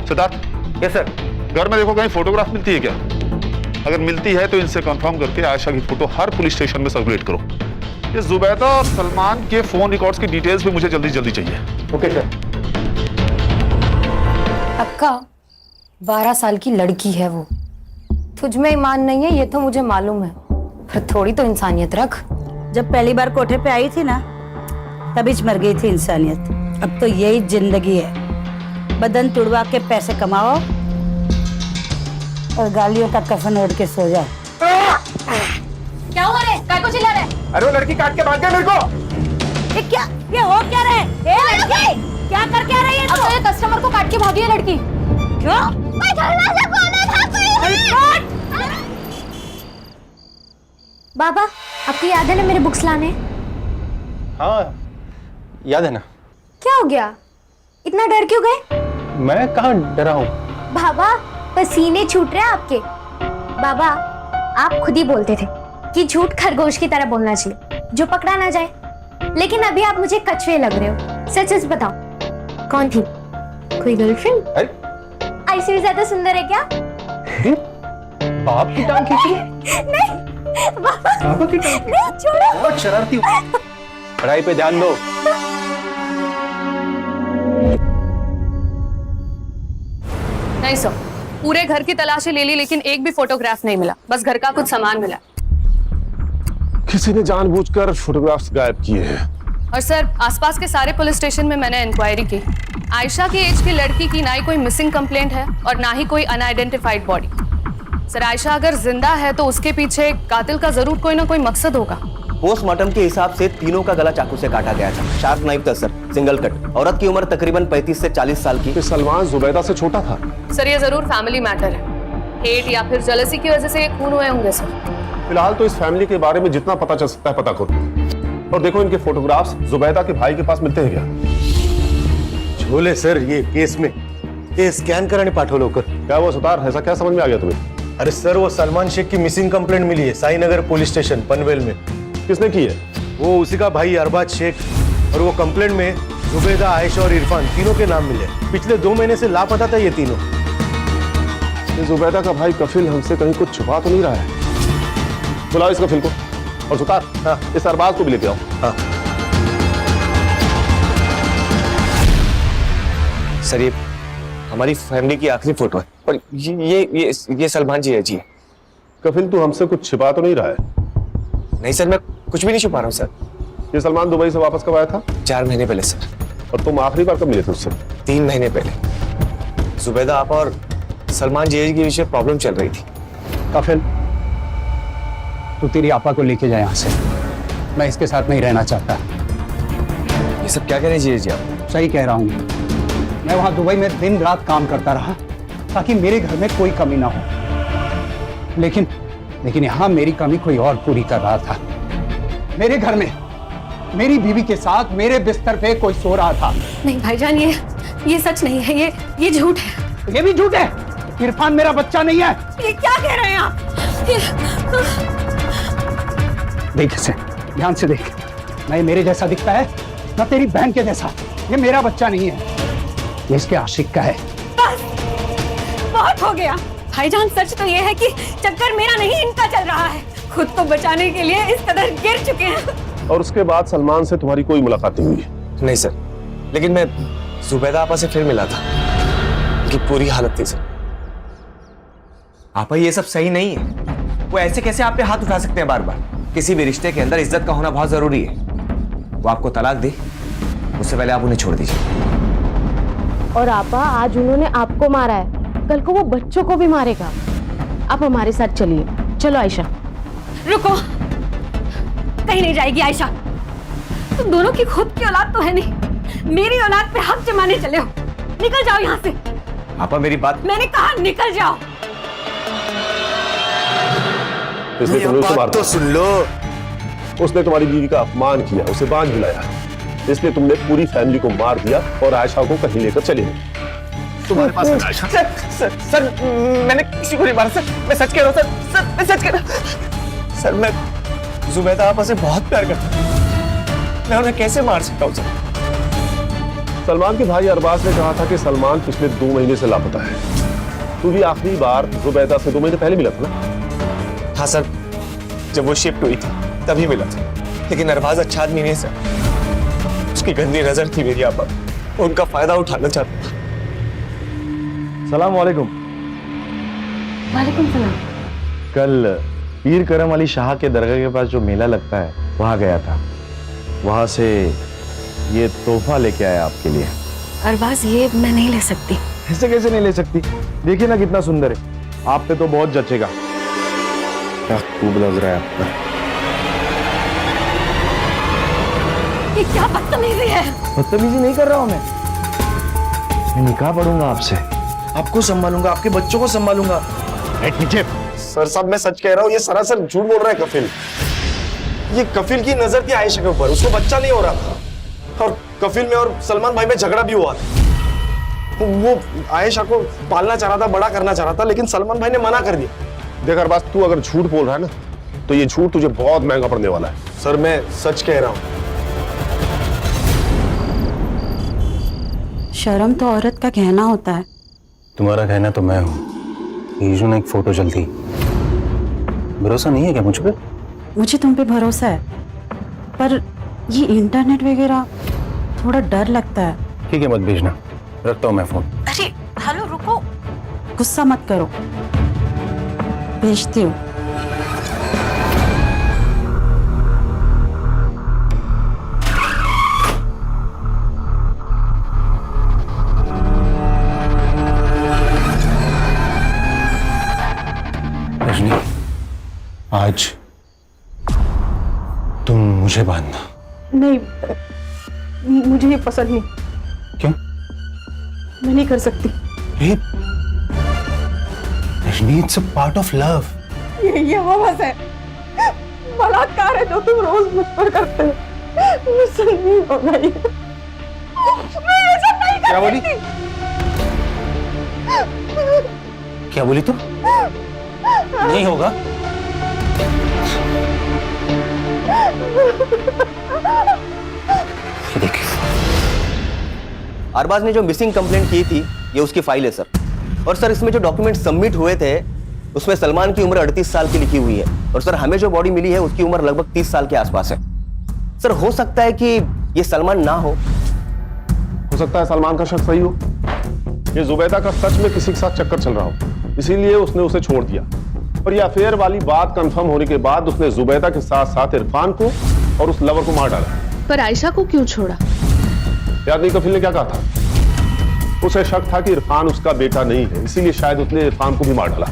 Siddharth. Yes sir. घर में देखो कहीं फोटोग्राफ मिलती है क्या? अगर मिलती है तो इनसे कंफर्म करके आयशा की फोटो हर पुलिस स्टेशन में सर्कुलेट करो। ये जुबैदा और सलमान के फोन रिकॉर्ड्स की डिटेल्स भी मुझे जल्दी जल्दी चाहिए। Okay sir. अक्का 12 साल की लड़की है वो। तुझ में ईमान नहीं है ये तो मुझे मालूम है, पर थोड़ी तो इंसानियत रख। जब पहली बार कोठे पे आई थी ना, तभी मर गई थी इंसानियत। अब तो यही जिंदगी है, बदन तुड़वा के पैसे कमाओ और गालियों का कफन ओढ़ के सो जाओ। क्या हुआ रे? काय को चिल्ला रहे? अरे वो लड़की काट के भाग गई मेरे को। ये क्या, ये हो क्या रहे? लड़की क्या कर क्या रही है? अब तो ये कस्टमर को काट के भागी है लड़की। क्यों? मैं झगड़ा से बोला था बाबा, आपको याद है ना मेरे बुक्स लाने? हाँ याद है ना। क्या हो गया, इतना डर क्यों गए? मैं कहाँ डरा हूँ बाबा, पसीने छूट रहे हैं आपके। बाबा आप खुद ही बोलते थे कि झूठ खरगोश की तरह बोलना चाहिए जो पकड़ा ना जाए, लेकिन अभी आप मुझे कछुए लग रहे हो। सच सच बताओ, कौन थी? कोई गर्लफ्रेंड? ऐसी भी ज्यादा सुंदर है क्या? बाप की टांग खींची? नहीं बाबा, की टांग? नहीं छोड़ो। बहुत शरारती हो। पढ़ाई पे ध्यान दो। नहीं सर, पूरे घर की तलाशी ले ली लेकिन एक भी फोटोग्राफ नहीं मिला, बस घर का कुछ सामान मिला। किसी ने जानबूझकर फोटोग्राफ्स गायब किए हैं। और सर आसपास के सारे पुलिस स्टेशन में मैंने इंक्वायरी की। आयशा की एज की लड़की की ना ही कोई मिसिंग कंप्लेंट है और ना ही कोई अनआइडेंटिफाइड बॉडी। सर आयशा अगर जिंदा है तो उसके पीछे कातिल का जरूर कोई ना कोई मकसद होगा। पोस्टमार्टम के हिसाब से तीनों का गला चाकू से काटा गया था। शार्प नाइफ था सर, सिंगल कट। औरत की उम्र तकरीबन 35 से 40 साल की। सलमान जुबैदा से छोटा था। सर ये जरूर फैमिली मैटर है, हेट या फिर जेलसी की वजह से ये खून हुए होंगे सर। फिलहाल तो इस फैमिली के बारे में जितना पता चल सकता है पता करो। और देखो इनके फोटोग्राफ्स जुबैदा के भाई के पास मिलते हैं क्या? झोले सर, ये केस में ये स्कॅन कराने पाठवलं लवकर। क्या वो सुतार, ऐसा क्या समझ में आ गया तुम्हें? अरे सर, वो सलमान शेख की मिसिंग कंप्लेंट मिली है साईनगर पुलिस स्टेशन पनवेल में। किसने की है? वो उसी का भाई अरबाज शेख। और वो कंप्लेंट में जुबैदा, आयशा और इरफान तीनों के नाम मिले। पिछले 2 महीने से लापता था ये तीनों। ये जुबैदा का भाई कफिल हमसे कहीं कुछ छुपा तो नहीं रहा है? बुलाओ इस कफिल को। और सुतार, हाँ, इस अरबाज को भी लेके आओ। हाँ। सर ये हमारी फैमिली की आखिरी फोटो है। और ये सलमान जी है जी। कफिल तू हमसे कुछ छिपा तो नहीं रहा है? नहीं सर, मैं कुछ भी नहीं छुपा रहा हूँ सर। ये सलमान दुबई से वापस कब आया था? 4 महीने पहले सर। और तुम आखिरी बार कब मिले थे उससे? 3 महीने पहले। जुबैदा आपा और सलमान जी के विषय प्रॉब्लम चल रही थी। कफिल, तू तेरी आपा को लेके जाए यहाँ से। मैं इसके साथ नहीं रहना चाहता। ये सब क्या कह रहे हैं जी आप? सही कह रहा हूँ। मैं वहाँ दुबई में दिन रात काम करता रहा ताकि मेरे घर में कोई कमी ना हो, लेकिन यहाँ मेरी कमी कोई और पूरी कर रहा था। मेरे घर में मेरी बीवी के साथ मेरे बिस्तर पे कोई सो रहा था। नहीं भाईजान, ये सच नहीं है, ये झूठ है। ये भी झूठ है। इरफान मेरा बच्चा नहीं है। ये क्या कह रहे हैं आप? देख इसे, ध्यान से देख। मैं मेरे जैसा दिखता है ना तेरी बहन के जैसा। ये मेरा बच्चा नहीं है, ये इसके आशिक का है। बस, बहुत हो गया भाईजान। सच तो ये है कि चक्कर मेरा नहीं इनका चल रहा है। खुद को बचाने के लिए इस कदर गिर चुके हैं। और उसके बाद सलमान से तुम्हारी कोई मुलाकात नहीं हुई? नहीं सर, लेकिन मैं जुबैदा आपा से फिर मिला था। उनकी पूरी हालत थी सर। आपा ये सब सही नहीं है। वो ऐसे कैसे आप पे हाथ उठा सकते हैं बार बार? किसी भी रिश्ते के अंदर इज्जत का होना बहुत जरूरी है। वो आपको तलाक दे, उससे पहले आप उन्हें छोड़ दीजिए। और आपा, आज उन्होंने आपको मारा है, कल को वो बच्चों को भी मारेगा। आप हमारे साथ चलिए। चलो आयशा। रुको, कहीं नहीं जाएगी आयशा। तुम दोनों की खुद की औलाद तो है नहीं, मेरी औलाद पे हक जमाने चले हो। निकल जाओ यहाँ से। आपा मेरी बात। मैंने कहा निकल जाओ। बात तो सुन लो। उसने तुम्हारी बीवी का अपमान किया, उसे बांझ बुलाया, इसलिए तुमने पूरी फैमिली को मार दिया और आयशा को कहीं लेकर चले गए। तुम्हारे पास है आयशा? सर, मैंने किसी को नहीं मारा सर। मैं सच कह रहा हूँ सर, मैं सच कह रहा हूँ सर। मैं जुबैदा आपा से बहुत प्यार करता हूँ। मैं उन्हें कैसे मार सकता हूँ सर? सलमान के भाई अरबाज ने कहा था कि सलमान पिछले 2 महीने से लापता है। तू भी आखिरी बार जुबैदा से 2 महीने पहले मिला था ना? हाँ सर, जब वो शिफ्ट हुई थी तभी मिला था। लेकिन अरबाज अच्छा आदमी नहीं सर। उसकी गंदी नजर थी मेरी आपा, उनका फायदा उठाना चाहता था। सलाम वालेकुम। वालेकुम सलाम। कल पीर करम अली शाह के दरगाह के पास जो मेला लगता है वहां गया था। वहां से ये तोहफा लेके आया आपके लिए। अरबाज, ये मैं नहीं ले सकती। ऐसे कैसे नहीं ले सकती? देखिए ना कितना सुंदर है, आप पे तो बहुत जचेगा। क्या खूब लग रहा है आपका। ये क्या बदतमीजी है? बदतमीजी नहीं कर रहा हूं मैं निकाह पढ़ूंगा आपसे, आपको संभालूंगा, आपके बच्चों को संभालूंगा। नीचे। सर साहब, मैं सच कह रहा हूँ, ये सरासर झूठ बोल रहा है कफिल। ये कफिल की नजर थी आयशा के ऊपर, उसको बच्चा नहीं हो रहा था। और कफिल में और सलमान भाई में झगड़ा भी हुआ था। वो आयशा को पालना चाह रहा था, बड़ा करना चाह रहा था, लेकिन सलमान भाई ने मना कर दिया। देख अरबाज, तू अगर झूठ बोल रहा है ना, तो ये झूठ तुझे बहुत महंगा पड़ने वाला है। सर, मैं सच कह रहा हूँ। शर्म तो औरत का कहना होता है। तुम्हारा कहना तो मैं हूँ। ईशू ने एक फोटो जल्दी, भरोसा नहीं है क्या मुझ पे? मुझे तुम पे भरोसा है, पर ये इंटरनेट वगैरह थोड़ा डर लगता है। ठीक है, मत भेजना, रखता हूँ मैं फोन। अरे हेलो, रुको, गुस्सा मत करो, भेजती हूँ। रजनी, आज तुम मुझे बांधना। नहीं, मुझे ये पसंद नहीं। क्यों? मैं नहीं कर सकती। Rajni, it's a part of love. ये हवस है, बलात्कार है जो तुम रोज मुझ पर करते हो। मुझसे नहीं होगा ये। मैं ऐसा नहीं कर क्या बोली? क्या बोली तुम? नहीं होगा। देखिए, अरबाज ने जो मिसिंग कंप्लेंट की थी, ये उसकी फाइल है सर। और सर, इसमें जो डॉक्यूमेंट सबमिट हुए थे, उसमें सलमान की उम्र 38 साल की लिखी हुई है। और सर, हमें जो बॉडी मिली है उसकी उम्र लगभग 30 साल के आसपास है। सर, हो सकता है कि ये सलमान ना हो। सकता है सलमान का शक सही हो। ये जुबैदा का सच में किसी के साथ चक्कर चल रहा हो, इसीलिए उसने उसे छोड़ दिया। और ये अफेयर वाली बात कंफर्म होने के बाद उसने जुबैदा के साथ साथ इरफान को और उस लवर को मार डाला। पर आयशा को क्यों छोड़ा? याद नहीं कफील ने क्या कहा था? उसे शक था कि इरफान उसका बेटा नहीं है, इसीलिए शायद उसने इरफान को भी मार डाला।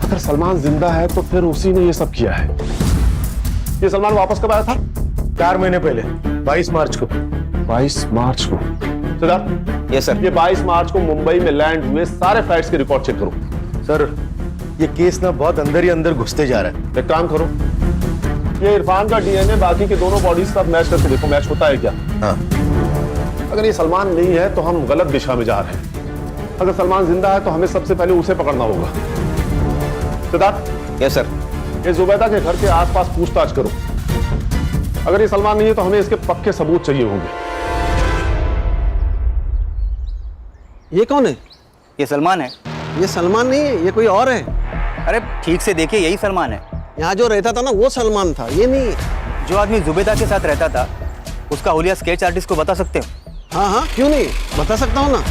अगर सलमान जिंदा है तो फिर उसी ने ये सब किया है। ये सलमान वापस कब आया था? 4 महीने पहले, 22 मार्च को। 22 मार्च को? Siddharth, yes sir. ये 22 मार्च को मुंबई में लैंड हुए सारे फ्लाइट्स के रिकॉर्ड चेक करो। सर, ये केस ना बहुत अंदर ही अंदर घुसते जा रहा है। एक काम करो, ये इरफान का डीएनए बाकी के दोनों बॉडीज के साथ मैच करके देखो, मैच होता है क्या? हाँ। अगर ये सलमान नहीं है तो हम गलत दिशा में जा रहे हैं। अगर सलमान जिंदा है तो हमें सबसे पहले उसे पकड़ना होगा। सिद्धार्थ। Yes sir. ये जुबैदा के घर के आसपास पूछताछ करो। अगर ये सलमान नहीं है तो हमें इसके पक्के सबूत चाहिए होंगे। ये कौन है? ये सलमान है। ये सलमान नहीं है, ये कोई और है। अरे ठीक से देखिए, यही सलमान है। यहाँ जो रहता था ना वो सलमान था, ये नहीं है। जो आदमी जुबैदा के साथ रहता था उसका हुलिया स्केच आर्टिस्ट को बता सकते हो? हाँ हाँ, क्यों नहीं, बता सकता हूँ ना।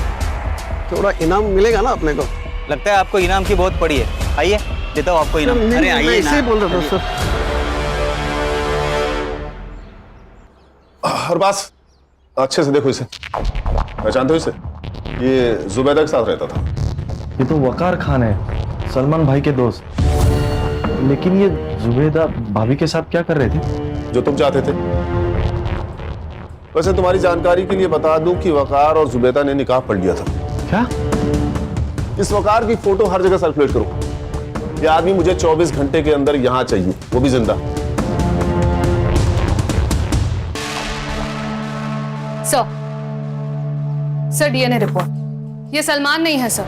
थोड़ा इनाम मिलेगा ना अपने को। लगता है आपको इनाम की बहुत पड़ी है। आइए देता हूँ आपको इनाम। अरे आइए, ऐसे ही बोल रहा था सर। और बस अच्छे से देखो इसे, पहचानते हो इसे? ये जुबैदा के साथ रहता था। ये तो वकार खान है, सलमान भाई के दोस्त। लेकिन ये जुबैदा भाभी के साथ क्या कर रहे थे? जो तुम चाहते थे। वैसे तुम्हारी जानकारी के लिए बता दूं कि वकार और जुबैदा ने निकाह पढ़ लिया था। क्या? इस वकार की फोटो हर जगह सर्कुलेट करो। ये आदमी मुझे 24 घंटे के अंदर यहां चाहिए, वो भी जिंदा। Sir DNA report. ये सलमान नहीं है सर।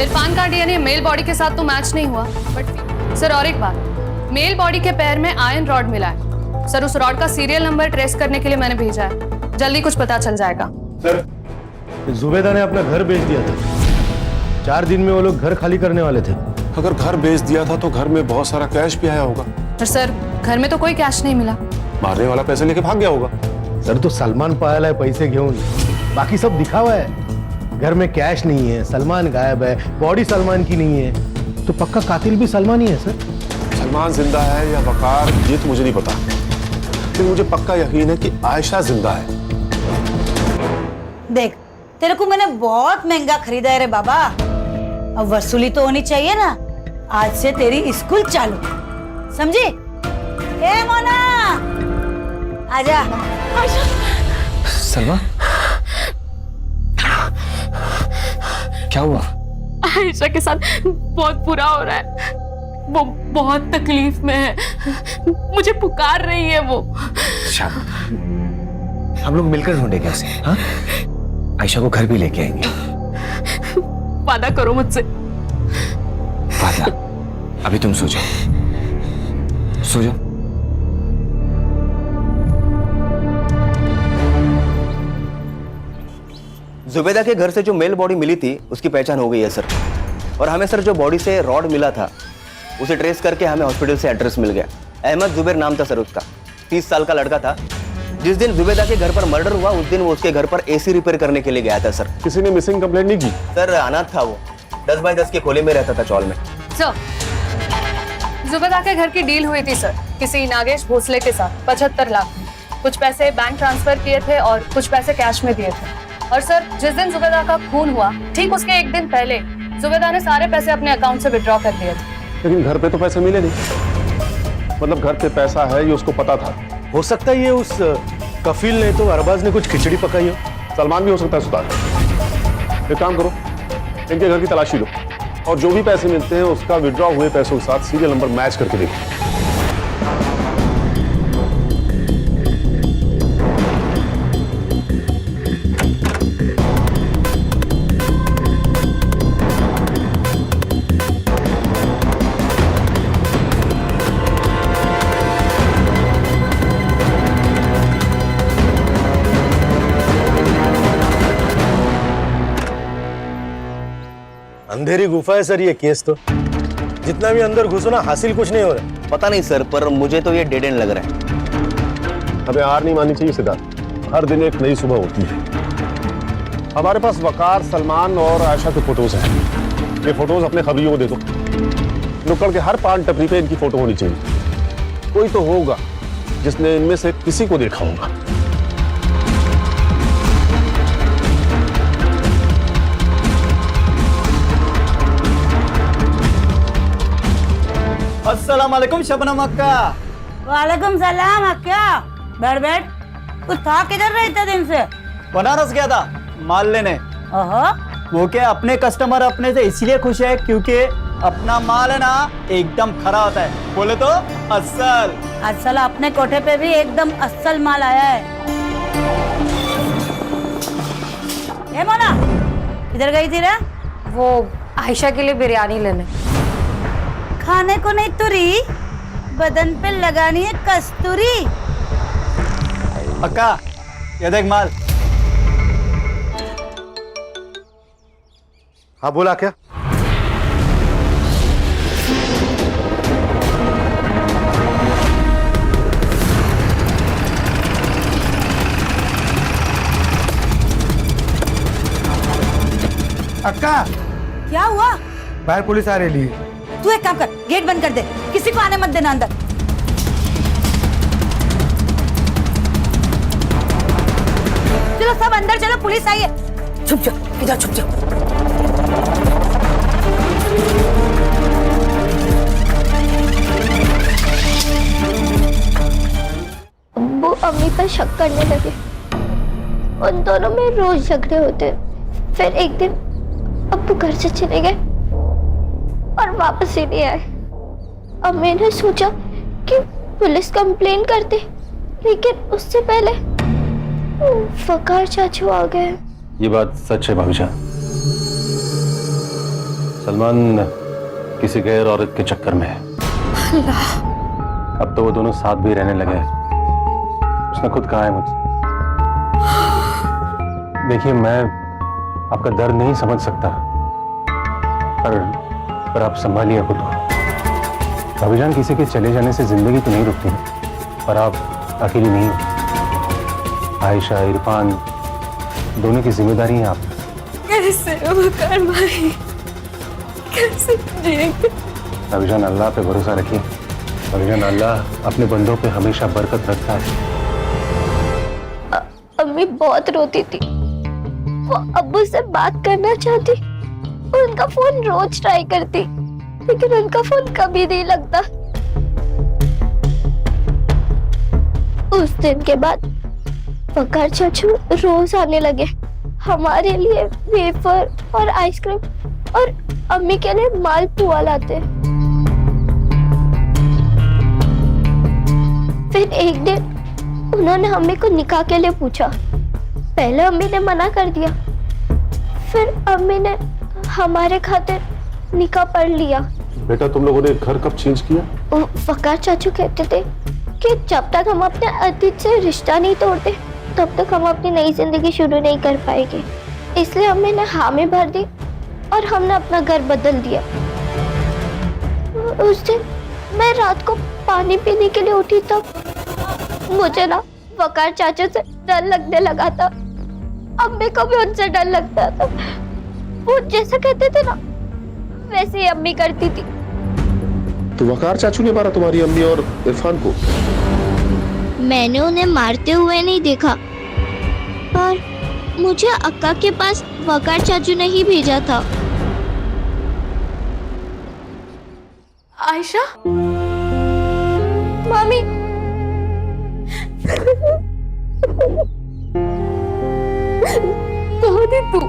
इरफान का डीएनए मेल बॉडी के साथ तो मैच नहीं हुआ, बट सर और एक बात, मेल बॉडी के पैर में आयरन रॉड मिला है। सर उस रॉड का सीरियल नंबर ट्रेस करने के लिए मैंने भेजा है, जल्दी कुछ पता चल जाएगा। सर, जुबैदा ने अपना घर बेच दिया था। 4 दिन में वो लोग घर खाली करने वाले थे। अगर घर बेच दिया था तो घर में बहुत सारा कैश भी आया होगा। पर सर घर में तो कोई कैश नहीं मिला। मारने वाला पैसे लेके भाग गया होगा। सर तो सलमान पायल है पैसे घेऊन, बाकी सब दिखावा है। घर में कैश नहीं है, सलमान गायब है, बॉडी सलमान की नहीं है, तो पक्का कातिल भी सलमान ही है सर। सलमान जिंदा है या वकार, ये तो मुझे नहीं पता, लेकिन मुझे पक्का यकीन है कि आयशा जिंदा है। देख, तेरे को मैंने बहुत महंगा खरीदा है रे बाबा, अब वसूली तो होनी चाहिए ना। आज से तेरी स्कूल चालू, समझी? ए मोना, आजा। सलमा, क्या हुआ? आयशा के साथ बहुत बुरा हो रहा है, वो बहुत तकलीफ में है, मुझे पुकार रही है वो। हम लोग मिलकर ढूंढेंगे उसे। हाँ? आयशा को घर भी लेके आएंगे। वादा करो मुझसे। वादा? अभी तुम सो जाओ, सो जाओ। जुबैदा के घर से जो मेल बॉडी मिली थी उसकी पहचान हो गई है सर। और हमें सर जो बॉडी से रॉड मिला था उसे ट्रेस करके हमें हॉस्पिटल से एड्रेस मिल गया। अहमद जुबैर नाम था सर उसका, 30 साल का लड़का था। जिस दिन जुबैदा के घर पर मर्डर हुआ उस दिन वो उसके घर पर एसी रिपेयर करने के लिए गया था सर। किसी ने मिसिंग कंप्लेंट नहीं की? सर अनाथ था वो, 10 बाय 10 के खोले में रहता था चौल में। सर जुबैदा के घर की डील हुई थी सर किसी नागेश भोसले के साथ 75 लाख में। कुछ पैसे बैंक ट्रांसफर किए थे और कुछ पैसे कैश में दिए थे। और सर जिस दिन जुबैदा का खून हुआ ठीक उसके एक दिन पहले जुबैदा ने सारे पैसे अपने अकाउंट से विड्रॉ कर दिए थे। लेकिन घर पे तो पैसे मिले नहीं। मतलब घर पे पैसा है ये उसको पता था। हो सकता है ये उस कफील ने तो अरबाज ने कुछ खिचड़ी पकाई हो। सलमान भी हो सकता है सुधार। एक काम करो, इनके घर की तलाशी लो और जो भी पैसे मिलते हैं उसका विड्रॉ हुए पैसों के साथ सीरियल नंबर मैच करके देखो। अंधेरी गुफा है सर ये केस तो। जितना भी अंदर घुसो ना हासिल कुछ नहीं हो रहा। पता नहीं सर, पर मुझे तो ये डेड एंड लग रहा है। हमें हार नहीं माननी चाहिए सिद्धार्थ, हर दिन एक नई सुबह होती है। हमारे पास वकार, सलमान और आयशा के फोटोज हैं। ये फोटोज अपने खबरियों को दे दो। नुक्कड़ के हर पान टपरी पे इनकी फोटो होनी चाहिए। कोई तो होगा जिसने इनमें से किसी को देखा होगा। अस्सलाम वालेकुम शबनम अक्का। वालेकुम सलाम अक्का। बैठ बैठ। तू था किधर रहे इतने दिन से? बनारस गया था माल लेने। ओहो। वो क्या अपने कस्टमर अपने से इसलिए खुश है क्योंकि अपना माल है ना एकदम खरा होता है। बोले तो अस्सल। अस्सल अपने कोठे पे भी एकदम अस्सल माल आया है। ए मोना, किधर गई थी रे? वो आयशा के लिए बिरयानी लेने। खाने को नहीं तुरी, बदन पे लगानी है कस्तूरी। अक्का ये देख माल। हाँ बोला क्या? अक्का क्या हुआ? बाहर पुलिस आ रही है। तू एक काम कर, गेट बंद कर दे, किसी को आने मत देना अंदर। चलो सब अंदर चलो, पुलिस आई है। छुप जाओ, इधर छुप जाओ। अब्बू अम्मी पर शक करने लगे। उन दोनों में रोज झगड़े होते। फिर एक दिन अब्बू घर से चले गए और वापस ही नहीं आए। अब मैंने सोचा कि पुलिस कंप्लेन करते, लेकिन उससे पहले वकार चाचू आ गए। ये बात सच है भाभी जान। सलमान किसी गैर औरत के चक्कर में है। अल्लाह। अब तो वो दोनों साथ भी रहने लगे हैं। उसने खुद कहा है मुझसे। देखिए मैं आपका दर्द नहीं समझ सकता, पर आप संभालिए खुद को। भाभी जान किसी के चले जाने से जिंदगी तो नहीं रुकती, पर आप अकेली नहीं हो। आयशा, इरफान दोनों की जिम्मेदारी है आप। कैसे वकार भाई, कैसे जिएंगे? भाभी जान अल्लाह पे भरोसा रखिए। भाभी जान अल्लाह अपने बंदों पे हमेशा बरकत रखता है। अम्मी बहुत रोती थी। वो अब्बू से बात करना चाहती और उनका फोन रोज ट्राई करती, लेकिन उनका फोन कभी नहीं लगता। उस दिन के बाद वकार चाचू रोज आने लगे। हमारे लिए वेफर और आइसक्रीम और अम्मी के लिए मालपुआ लाते। फिर एक दिन उन्होंने अम्मी को निकाह के लिए पूछा। पहले अम्मी ने मना कर दिया, फिर अम्मी ने हमारे खातिर निकाह पढ़ लिया। बेटा तुम लोगों ने घर कब चेंज किया? वकार चाचू कहते थे कि जब तक हम अपने अतीत से रिश्ता नहीं तोड़ते तब तक हम अपनी नई जिंदगी शुरू नहीं कर पाएंगे। इसलिए अम्मी ने हामी भर दी और हमने अपना घर बदल दिया। उस दिन मैं रात को पानी पीने के लिए उठी तब मुझे ना वकार चाचा से डर लगने लगा था। अम्मी को भी उनसे डर लगता था। वो जैसा कहते थे ना वैसे ही अम्मी करती थी। तो वकार चाचू ने मारा तुम्हारी अम्मी और इरफान को? मैंने उन्हें मारते हुए नहीं देखा, पर मुझे अक्का के पास वकार चाचू ने ही भेजा था। आयशा, मम्मी कहाँ थी तू?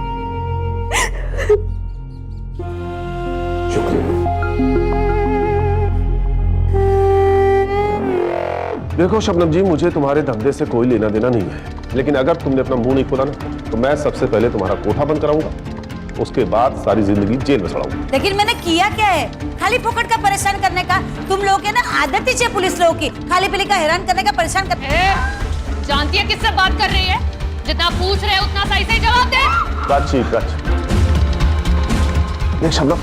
देखो शबनम जी, मुझे तुम्हारे धंधे से कोई लेना देना नहीं है, लेकिन अगर तुमने अपना मुंह नहीं खोला ना तो मैं सबसे पहले तुम्हारा कोठा बंद कराऊंगा, उसके बाद सारी जिंदगी जेल में सड़ाऊंगा। लेकिन मैंने किया क्या है? खाली फोकट का परेशान करने का। तुम लोगों के ना आदत ही है पुलिस लोगों की, खाली पीली का हैरान करने का, परेशान करने। जानती है किससे बात कर रही है? जितना पूछ रहे उतना सही से जवाब दे। देख शबनम,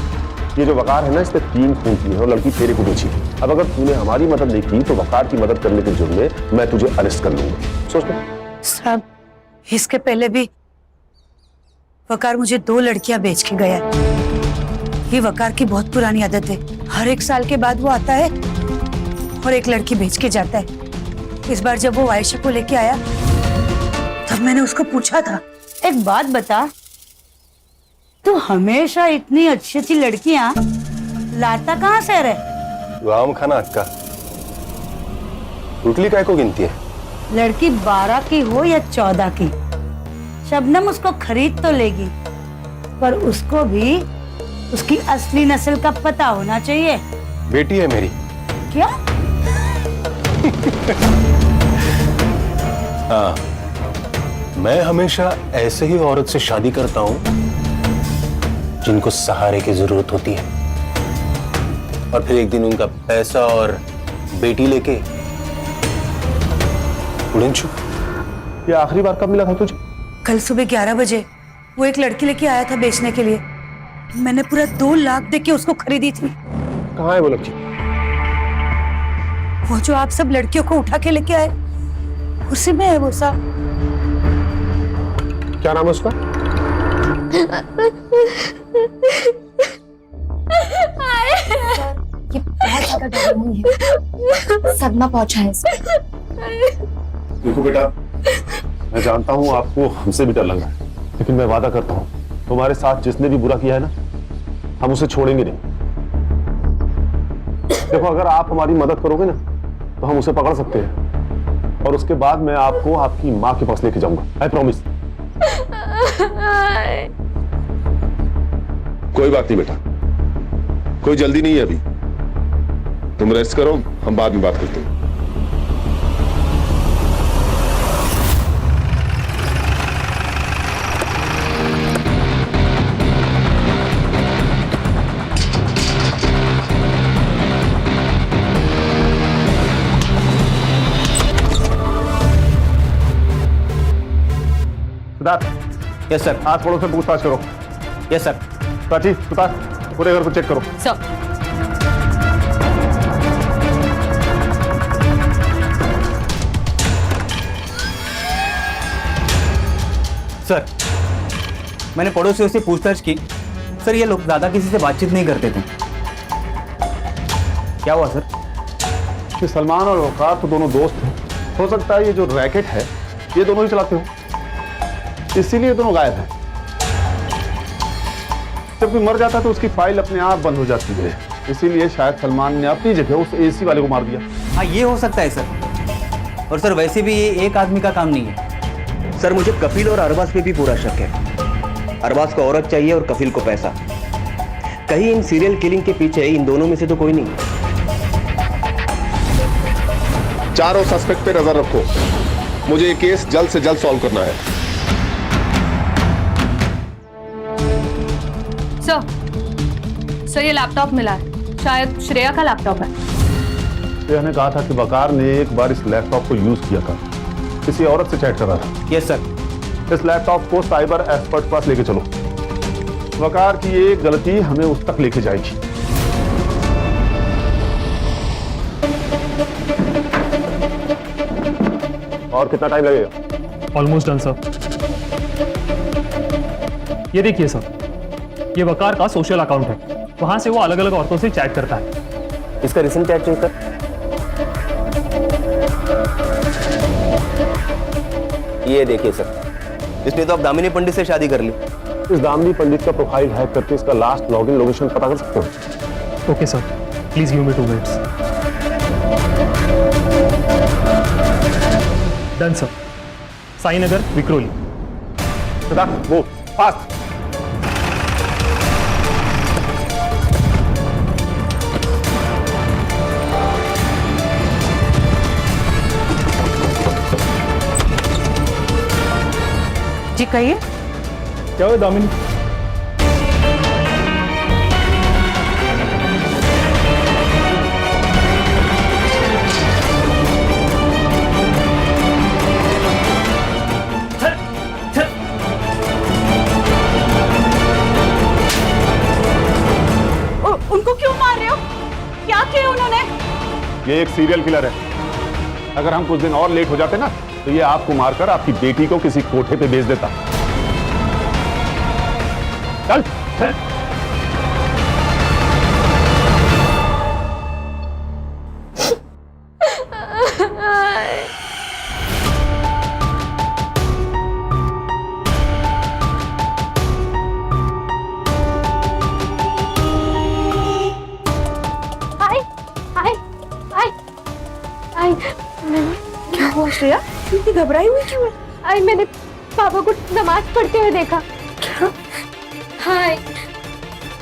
ये जो वकार है ना इसने 3 खून किए हैं और लड़की तेरे को बेची। अब अगर तूने हमारी मदद नहीं की तो वकार की मदद करने के जुर्म में मैं तुझे अरेस्ट कर लूंगा। सोच ले। साहब, इसके पहले भी वकार मुझे 2 लड़कियां बेच के गया। ये वकार की बहुत पुरानी आदत है। हर 1 साल के बाद वो आता है और एक लड़की बेच के जाता है। इस बार जब वो आयशा को लेके आया तब मैंने उसको पूछा था, एक बात बता, तू हमेशा इतनी अच्छी अच्छी लड़कियां लाता कहाँ से रे? गाँव खाना अक्का, उतली काय को गिनती है? लड़की 12 की हो या 14 की, शबनम उसको खरीद तो लेगी, पर उसको भी उसकी असली नस्ल का पता होना चाहिए। बेटी है मेरी। क्या? हाँ, मैं हमेशा ऐसे ही औरत से शादी करता हूं जिनको सहारे की जरूरत होती है, और फिर एक दिन उनका पैसा और बेटी लेके उड़न छू। ये आखिरी बार कब मिला था तुझे? कल सुबह 11 बजे वो एक लड़की लेके आया था बेचने के लिए। मैंने पूरा 2 लाख दे के उसको खरीदी थी। कहाँ है वो लड़की? वो जो आप सब लड़कियों को उठा के लेके आए, उसी में है वो साहब। क्या नाम है उसका? ये बहुत ज्यादा डर हुई है, सदमा पहुंचा है इसको। देखो बेटा, मैं जानता हूँ आपको हमसे भी डर लग रहा है, लेकिन मैं वादा करता हूँ तुम्हारे साथ जिसने भी बुरा किया है ना, हम उसे छोड़ेंगे नहीं। देखो, अगर आप हमारी मदद करोगे ना तो हम उसे पकड़ सकते हैं, और उसके बाद मैं आपको आपकी माँ के पास लेके जाऊंगा। I promise. कोई बात नहीं बेटा, कोई जल्दी नहीं है अभी, तुम रेस्ट करो, हम बाद में बात करते हैं। Yes sir. आस पड़ोस से पूछताछ करो। Yes sir. प्राची, सुतार, पूरे घर को चेक करो। सर। सर, मैंने पड़ोसियों से पूछताछ की। सर, ये लोग ज्यादा किसी से बातचीत नहीं करते थे। क्या हुआ सर? कि सलमान और वकार तो दोनों दोस्त हैं। हो सकता है ये जो रैकेट है ये दोनों ही चलाते हो, इसीलिए दोनों गायब हैं। जब कोई मर जाता है तो उसकी फाइल अपने आप बंद हो जाती है, इसीलिए शायद सलमान ने अपनी जगह उस एसी वाले को मार दिया। हाँ, ये हो सकता है सर। और सर, वैसे भी ये एक आदमी का काम नहीं है। सर, मुझे कफील और अरबाज पे भी पूरा शक है। अरबाज को औरत चाहिए और कफील को पैसा। कहीं इन सीरियल किलिंग के पीछे इन दोनों में से तो कोई नहीं। चारों सस्पेक्ट पे नजर रखो, मुझे ये केस जल्द से जल्द सॉल्व करना है। सर, ये लैपटॉप मिला है, शायद श्रेया का लैपटॉप है। श्रेया ने कहा था कि वकार ने एक बार इस लैपटॉप को यूज किया था, किसी औरत से चैट कर रहा था। Yes sir. इस लैपटॉप को साइबर एक्सपर्ट पास लेके चलो। वकार की एक गलती हमें उस तक लेके जाएगी। और कितना टाइम लगेगा? Almost done sir. ये देखिए सर, ये वकार का सोशल अकाउंट है, वहां से वो अलग अलग औरतों से चैट करता है। इसका रिसेंट चैट चेक कर। ये देखिए सर, इसने तो अब दामिनी पंडित से शादी कर ली। इस दामिनी पंडित का प्रोफाइल हैक करके इसका लास्ट लॉगिन लोकेशन पता कर सकते हो? Okay sir, please give me 2 minutes. Done sir. Sai Nagar, Vikhroli. वो फास्ट। जी कहिए। क्या हुआ दामिनी? उनको क्यों मार रहे हो? क्या किया उन्होंने? ये एक सीरियल किलर है। अगर हम कुछ दिन और लेट हो जाते ना तो ये आपको मारकर आपकी बेटी को किसी कोठे पे भेज देता। चल। हाय हाय हाय हाय। क्या हुआ श्रेया, इतनी घबराई हुई क्यों है? आई मैंने पापा को नमाज पढ़ते हुए देखा। क्या? हाय,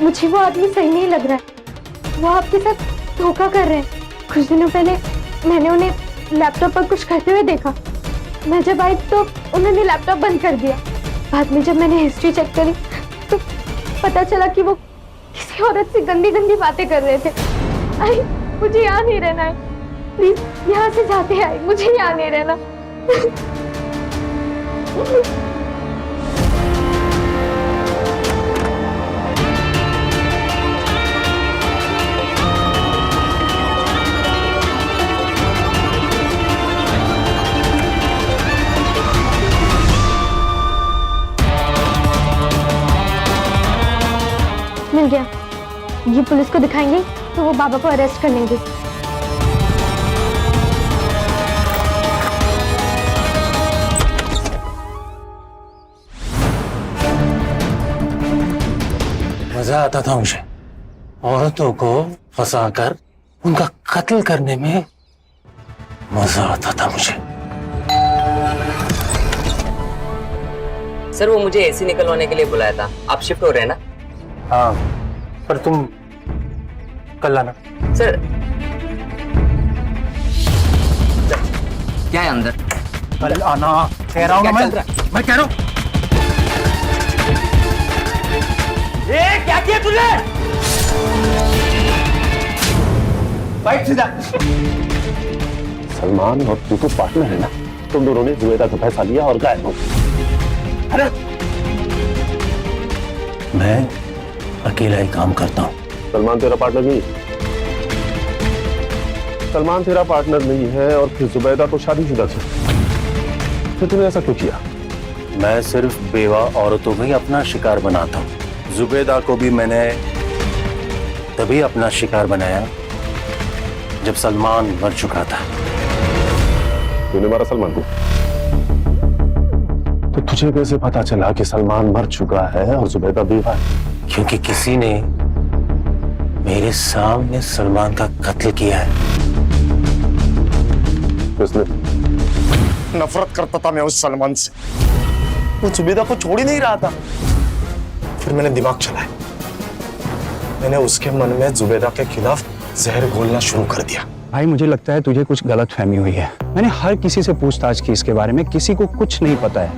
मुझे वो आदमी सही नहीं लग रहा है। वो आपके साथ धोखा कर रहे हैं। कुछ दिनों पहले मैंने उन्हें लैपटॉप पर कुछ करते हुए देखा। मैं जब आई तो उन्होंने लैपटॉप बंद कर दिया। बाद में जब मैंने हिस्ट्री चेक करी तो पता चला कि वो किसी औरत से गंदी गंदी बातें कर रहे थे। आई, मुझे यहाँ नहीं रहना है, प्लीज यहाँ से जाते आई, मुझे यहाँ नहीं रहना। मिल गया। ये पुलिस को दिखाएंगे तो वो बाबा को अरेस्ट कर लेंगे। मजा आता था मुझे औरतों को फंसाकर उनका कत्ल करने में। मजा आता था मुझे। सर वो मुझे एसी निकलवाने के लिए बुलाया था। आप शिफ्ट हो रहे हैं ना? हाँ, पर तुम कल आना। सर क्या है अंदर? कल आना कह रहा हूँ मैं कह रहा हूँ। क्या किया तूने? बैठ सीधा। सलमान और तू तो पार्टनर है ना? तुम दोनों ने जुबेदा का पैसा लिया और गायब हो गए। अरे मैं अकेला ही काम करता हूँ। सलमान तेरा पार्टनर नहीं। सलमान तेरा पार्टनर नहीं है और फिर जुबैदा तो शादीशुदा थी। फिर तूने ऐसा क्यों किया? मैं सिर्फ बेवा औरतों को ही अपना शिकार बनाता हूँ। जुबैदा को भी मैंने तभी अपना शिकार बनाया जब सलमान मर चुका था। तूने मारा सलमान को? तो तुझे कैसे पता चला कि सलमान मर चुका है और जुबैदा बेवा है? क्योंकि किसी ने मेरे सामने सलमान का कत्ल किया है। किसने? नफरत करता था मैं उस सलमान से। वो जुबैदा को छोड़ ही नहीं रहा था। फिर मैंने दिमाग चलाया। मैंने उसके मन में जुबैदा के खिलाफ जहर घोलना शुरू कर दिया। भाई मुझे लगता है तुझे कुछ गलत फहमी हुई है। मैंने हर किसी से पूछताछ की इसके बारे में, किसी को कुछ नहीं पता है।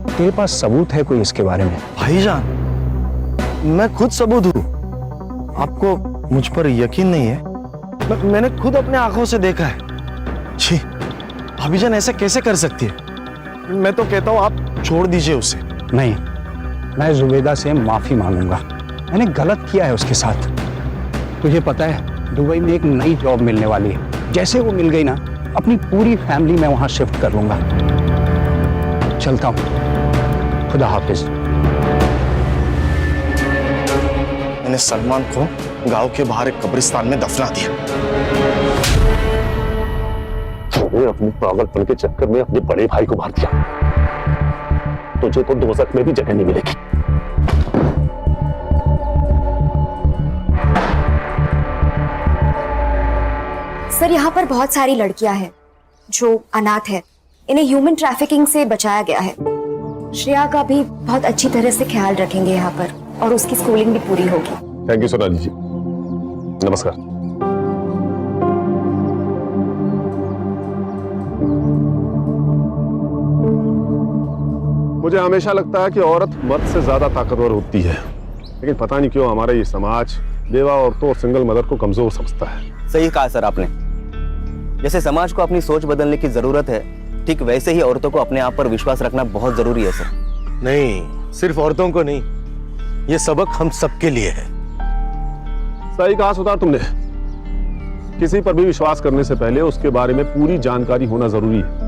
तेरे पास सबूत है कोई इसके बारे में? भाईजान, मैं खुद सबूत हूँ। आपको मुझ पर यकीन नहीं है? मैंने खुद अपने आंखों से देखा है। छी, भाभीजान ऐसे कैसे कर सकती है? मैं तो कहता हूँ आप छोड़ दीजिए उसे। नहीं, मैं जुबैदा से माफी मांगूंगा। मैंने गलत किया है उसके साथ। तुझे पता है दुबई में एक नई जॉब मिलने वाली है। जैसे वो मिल गई ना, अपनी पूरी फैमिली मैं वहां शिफ्ट कर लूंगा। चलता हूं, खुदा हाफिज। मैंने सलमान को गांव के बाहर एक कब्रिस्तान में दफना दिया। तूने अपनी पागलपन के चक्कर में अपने बड़े भाई को मार दिया। तुझे तो दोज़ख में भी जगह नहीं मिलेगी। सर, यहाँ पर बहुत सारी लड़कियां हैं जो अनाथ है। इन्हें ह्यूमन ट्रैफिकिंग से बचाया गया है। श्रेया का भी बहुत अच्छी तरह से ख्याल रखेंगे यहाँ पर, और उसकी स्कूलिंग भी पूरी होगी। थैंक यू सोनाली जी। नमस्कार। मुझे हमेशा लगता है कि औरत मर्द से ज्यादा ताकतवर होती है, लेकिन पता नहीं क्यों हमारा ये समाज बेवा औरतों और सिंगल मदर को कमजोर समझता है। सही कहा सर आपने। जैसे समाज को अपनी सोच बदलने की जरूरत है, ठीक वैसे ही औरतों को अपने आप पर विश्वास रखना बहुत जरूरी है सर। नहीं, सिर्फ औरतों को नहीं, ये सबक हम सबके लिए है। सही कहा सुधार तुमने। किसी पर भी विश्वास करने से पहले उसके बारे में पूरी जानकारी होना जरूरी है।